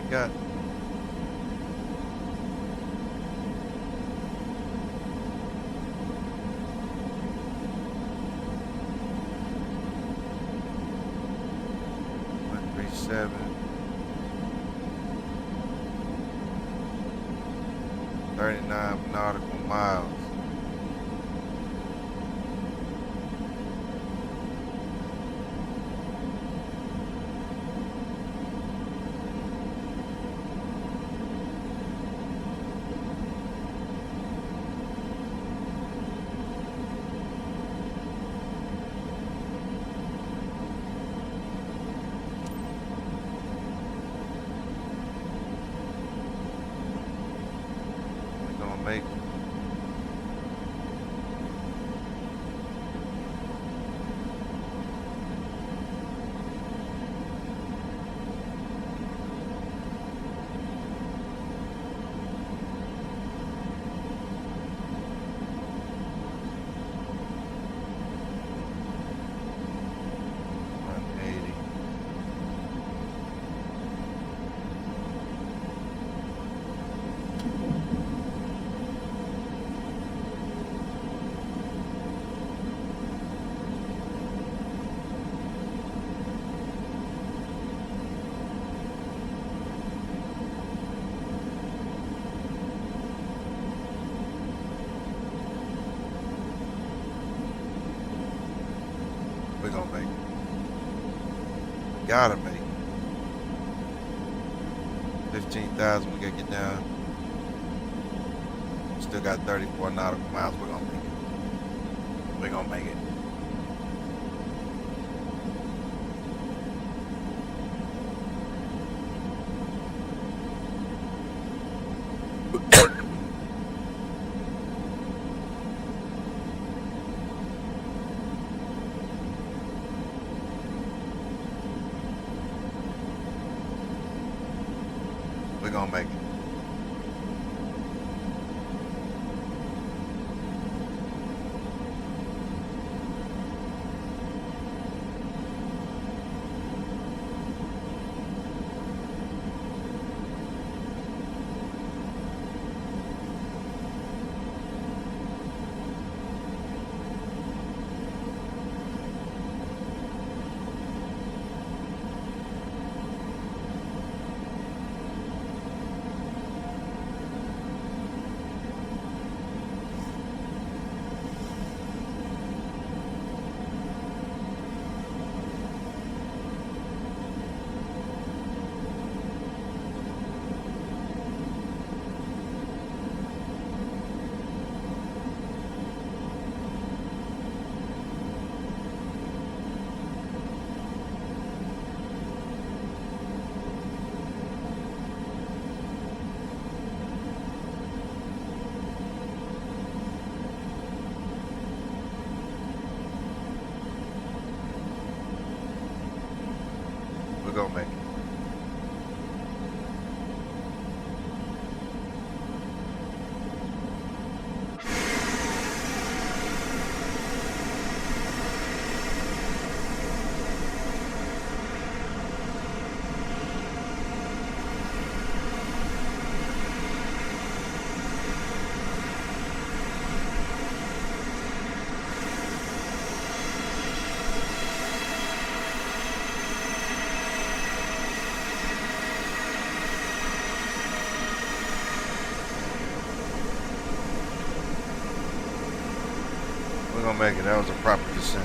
got? Seven. 39 nautical miles. Make we're gonna make it. Gotta make it. 15,000, we gotta get down. Still got 34 nautical miles. We're gonna make it. We're gonna make it. We're gonna make it. We're gonna make it. We're gonna make it. That was a proper descent.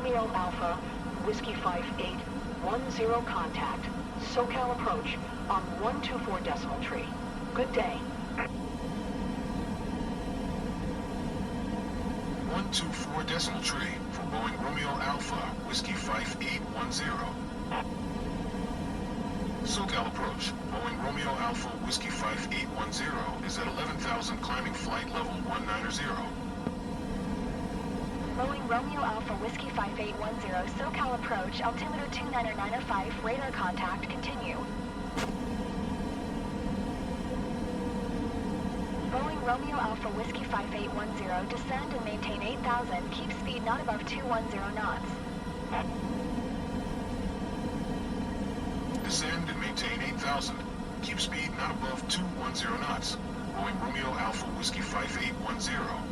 Romeo Alpha, Whiskey 5810 contact. SoCal approach on 124 decimal tree. Good day. 124 decimal tree for Boeing Romeo Alpha, Whiskey 5810. SoCal approach. Boeing Romeo Alpha, Whiskey 5810 is at 11,000 climbing flight level 190. Boeing Romeo Alpha Whiskey 5810, SoCal approach, altimeter 29905, radar contact, continue. Boeing Romeo Alpha Whiskey 5810, descend and maintain 8,000, keep speed not above 210 knots. Descend and maintain 8,000. Keep speed not above 210 knots. Boeing Romeo Alpha Whiskey 5810.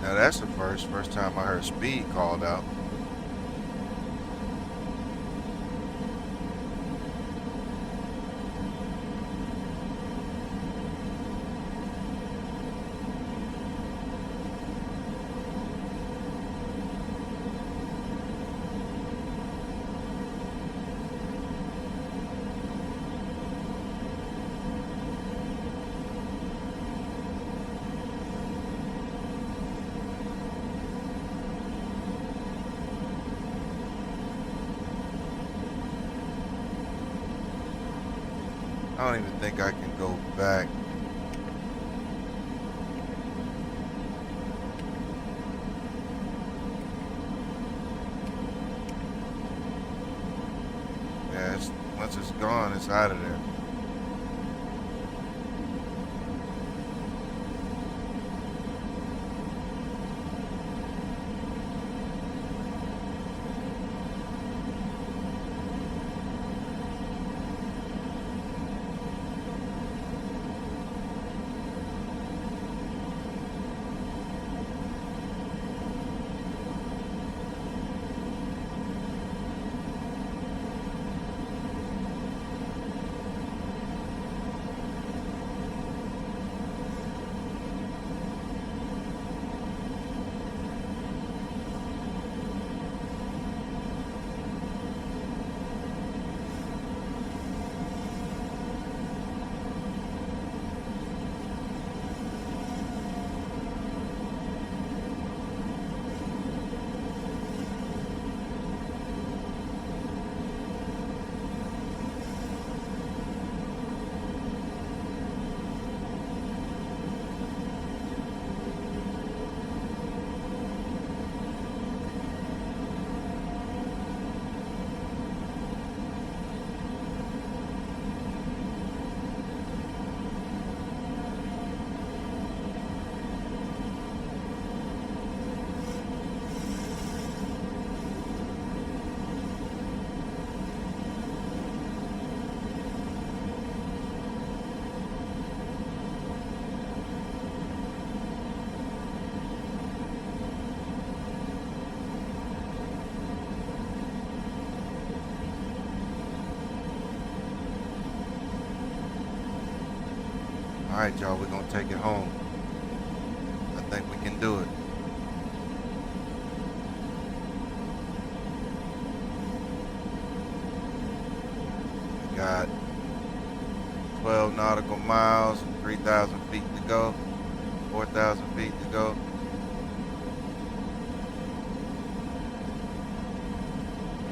Now that's the first time I heard speed called out. I don't even think I can go back. Yeah, once it's gone, it's out of there. All right, y'all, we're gonna take it home. I think we can do it. We got 12 nautical miles, 3,000 feet to go, 4,000 feet to go.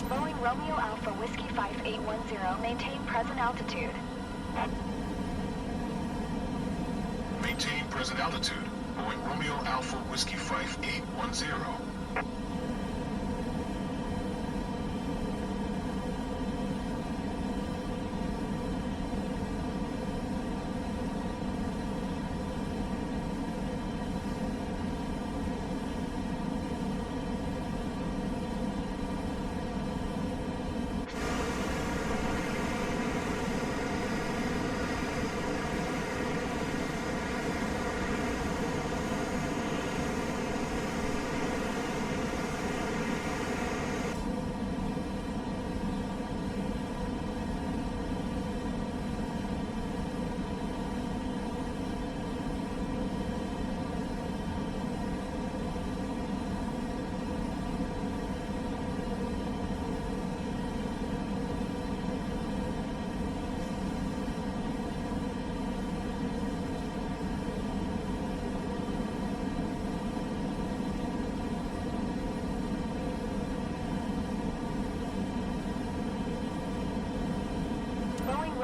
Boeing Romeo Alpha Whiskey 5810, maintain present altitude. Maintain present altitude. Boeing Romeo Alpha Whiskey 5810.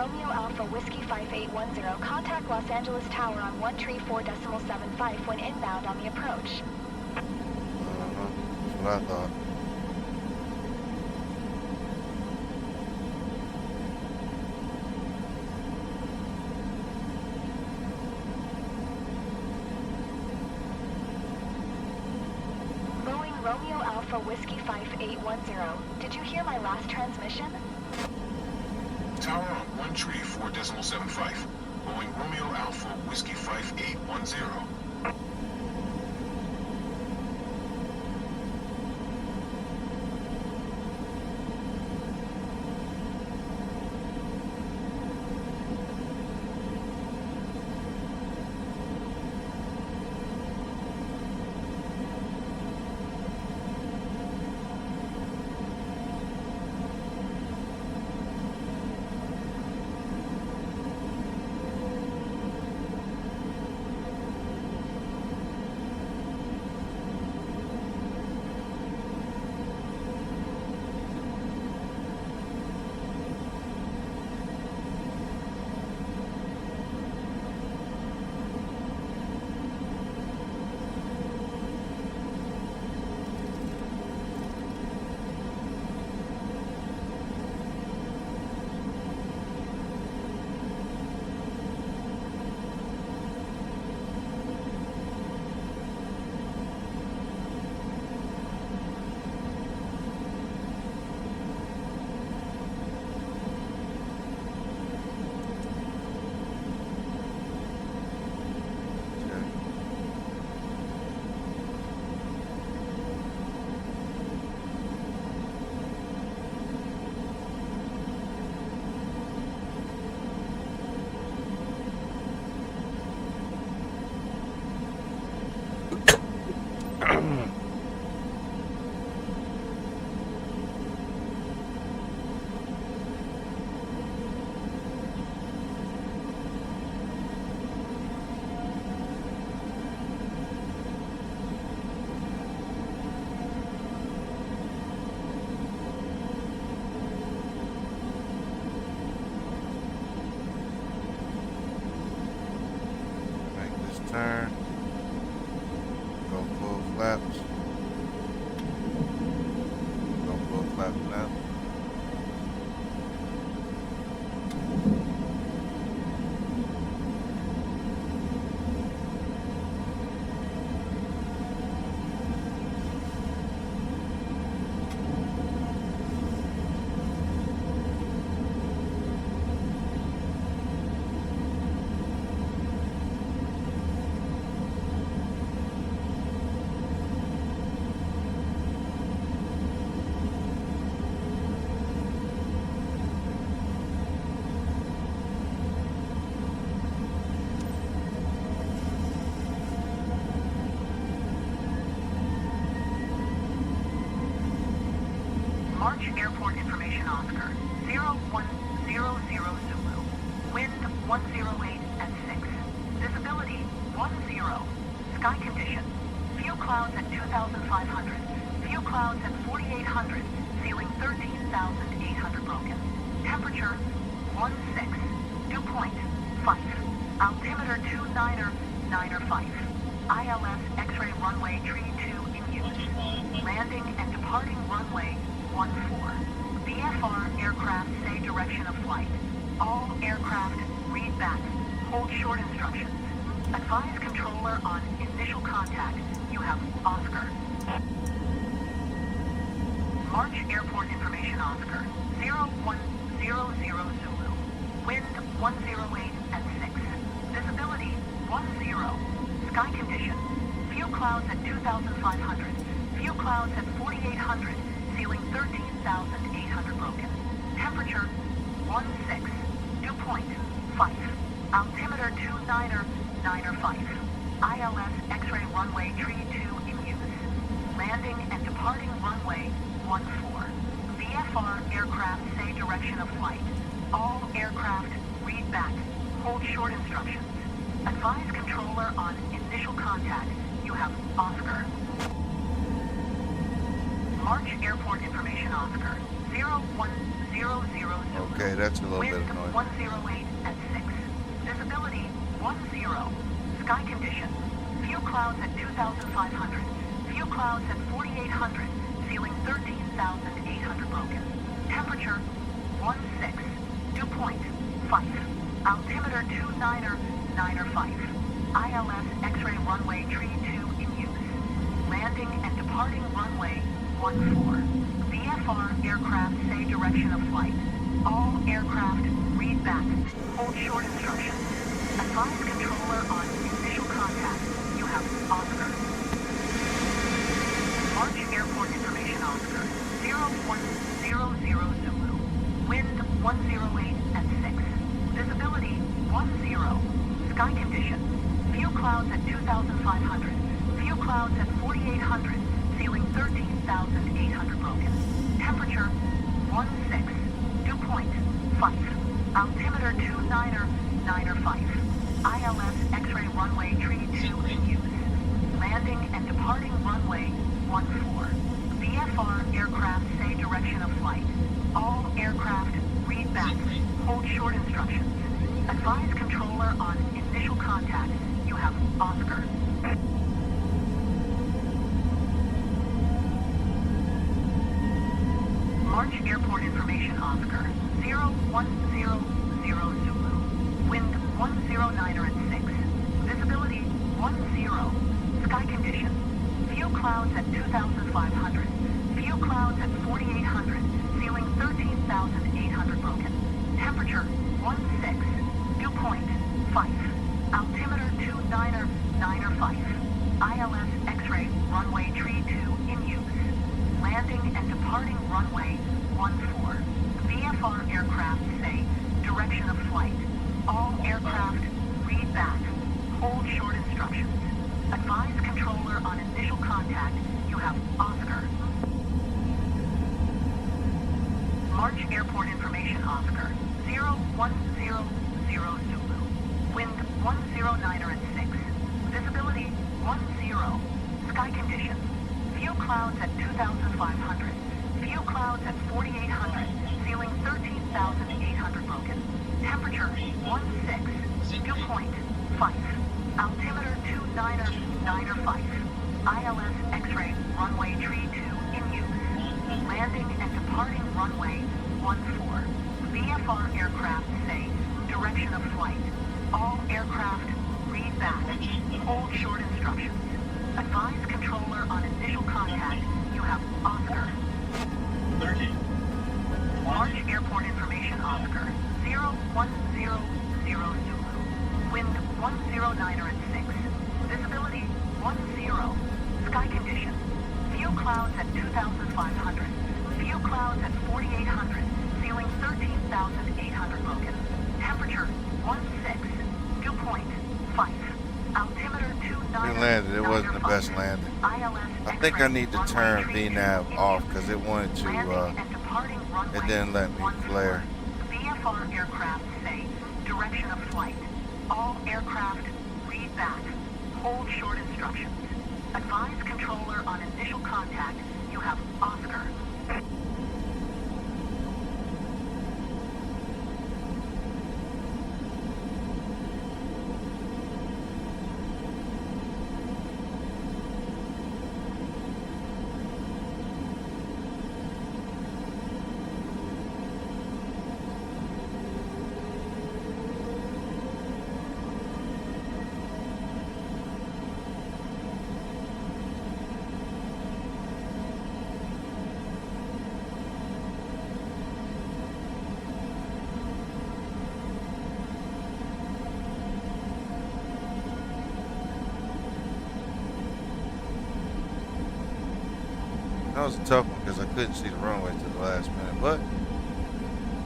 Romeo Alpha Whiskey 5810, contact Los Angeles Tower on 134.75 when inbound on the approach. That's what I thought. Boeing Romeo Alpha Whiskey 5810, did you hear my last transmission? Tower on 134.75. Boeing Romeo Alpha Whiskey 5810. Turn. Go full flaps. Go full flaps now. March Airport Information Oscar, 0100 Zulu. Wind 108 at 6. Visibility 10. Sky condition. Few clouds at 2,500. Few clouds at 4,800. Ceiling 13,800 broken. Temperature 16. Dew point 5. Altimeter 29er 5. ILS X-ray runway tree 2 in use. Landing and departing runway 14. VFR aircraft say direction of flight. All aircraft read back. Hold short instructions. Advise controller on initial contact. You have Oscar. March Airport Information Oscar. 0100 Zulu. Wind 108 at 6. Visibility 10. Sky condition. Few clouds at 2,500. Few clouds at 4,800. Ceiling 13,800 broken. Temperature 16. Dew point 5. Altimeter 29er 5. ILS X-ray runway tree 2 in use. Landing and departing runway 14. VFR aircraft say direction of flight. All aircraft read back. Hold short instructions. Advise controller on initial contact. You have Oscar. March Airport Information Oscar. 0100 Zulu. Okay, that's a little bit Wind annoying. 108 at 6. Visibility 10. Sky condition. Few clouds at 2,500. Few clouds at 4,800. Ceiling 13,800 broken. Temperature 16. Dew point 5. Altimeter 2995. ILS X-ray runway tree 2 in use. Landing and departing runway 14. VFR aircraft say direction of flight. All aircraft read back. Hold short instructions. Advise controller on initial contact. You have Oscar. March airport information Oscar. 0100 Zulu. Wind 108 at 6. Visibility 10. Sky condition. Few clouds at 2,500. Few clouds at 4,800. Ceiling 13,800 broken. Temperature 16. Dew point 5. Altimeter 2995. ILS X-ray runway tree 2 in use. Landing and departing runway 14. VFR aircraft say direction of flight. All aircraft read back. Hold short instructions. Advise controller on initial contact. You have Oscar. March airport information Oscar. 0100 Zulu. Wind 109 at 6. Visibility 10. Sky condition. Few clouds at 2,500. Few clouds at 4,800. Ceiling 13,800 broken. Temperature 16. Dew point 5. Altimeter 2995. ILS X-ray runway tree 2 in use. Landing and departing runway 14. VFR aircraft say direction of flight. All aircraft read back. Hold short instructions. Advise controller on initial contact. You have Oscar. March airport information Oscar. 0100 Zulu. Wind 109 at 6. Visibility 10. Sky condition. Few clouds at 2,500. Few clouds at 4,800. Ceiling 13,800 broken. Temperature 16. Dew point 5. Altimeter 2995. ILS X-ray runway tree 2 in use. Landing and departing runway 14. VFR aircraft say direction of flight. All aircraft read back. Hold short instructions. Advise controller on initial contact. You have Oscar. 30. March airport information Oscar. 0100 Zulu. Wind 109 at 6. Visibility 10. Sky condition. Few clouds at 2,500. Few clouds at 4,800. Ceiling 13,800 broken. Temperature 16. Dew point 5. Altimeter 29. We landed. It wasn't the best landing. I think I need to turn VNav off because it wanted to, it didn't let me flare. VFR aircraft say direction of flight. All aircraft read back. Hold short instructions. Advise controller on initial contact. You have Oscar. That was a tough one because I couldn't see the runway to the last minute, but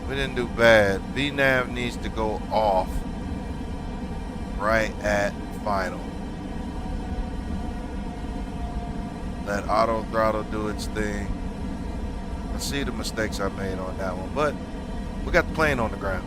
we didn't do bad. VNav needs to go off right at final. Let auto throttle do its thing. I see the mistakes I made on that one, but we got the plane on the ground.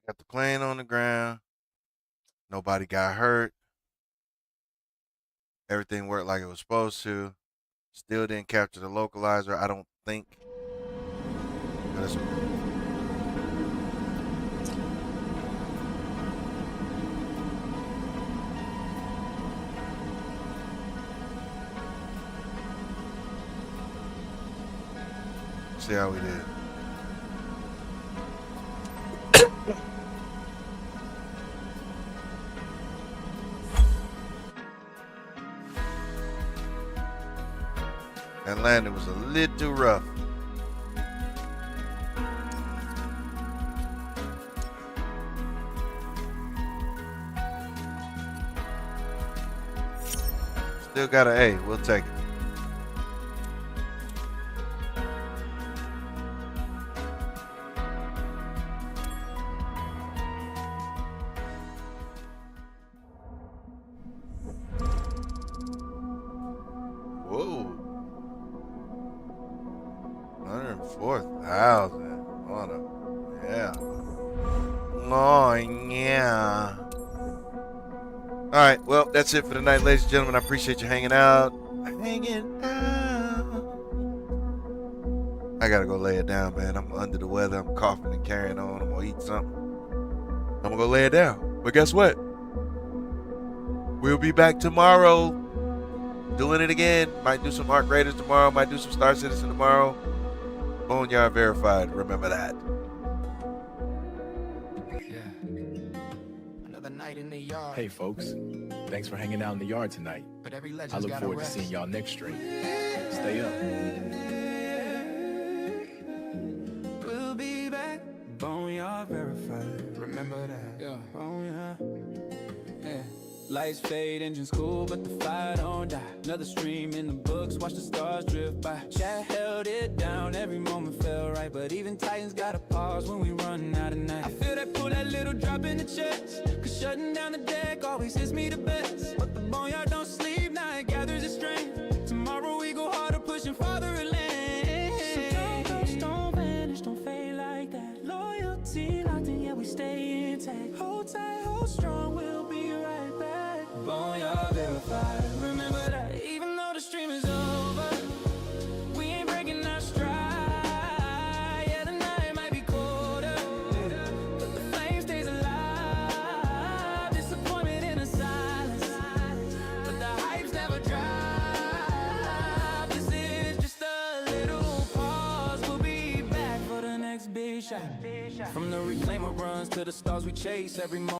Got the plane on the ground. Nobody got hurt. Everything worked like it was supposed to. Still didn't capture the localizer, I don't think. But it's okay. See how we did. That landing was a little rough. Still got an A. We'll take it. Whoa. 104,000. Yeah. Oh, yeah. All right. Well, that's it for tonight, ladies and gentlemen. I appreciate you hanging out. I got to go lay it down, man. I'm under the weather. I'm coughing and carrying on. I'm going to eat something. I'm going to go lay it down. But guess what? We'll be back tomorrow doing it again. Might do some Arc Raiders tomorrow. Might do some Star Citizen tomorrow. Boneyard verified. Remember that. Hey folks, thanks for hanging out in the yard tonight. I look forward to seeing y'all next stream. Stay up. We'll be back. Boneyard verified. Remember that? Yeah. Boneyard. Yeah. Lights fade, engines cool, but the fire don't die. Another stream in the books, watch the stars drift by. Chat held it down, every moment felt right. But even Titans gotta pause when we run out of night. I feel that pull, that little drop in the chest. Cause shutting down the deck always hits me the best. But the Boneyard don't sleep, now it gathers its strength. Tomorrow we go harder, pushing farther inland. So don't vanish, don't fade like that. Loyalty locked in, yeah, we stay intact. Hold tight, hold strong, we'll be right back. Boneyard verified, remember that. Even though the stream is over, we ain't breaking our stride. Yeah, the night might be colder, but the flame stays alive. Disappointment in the silence, but the hype's never dry. This is just a little pause. We'll be back for the next big shot. From the reclaimer runs to the stars we chase every moment.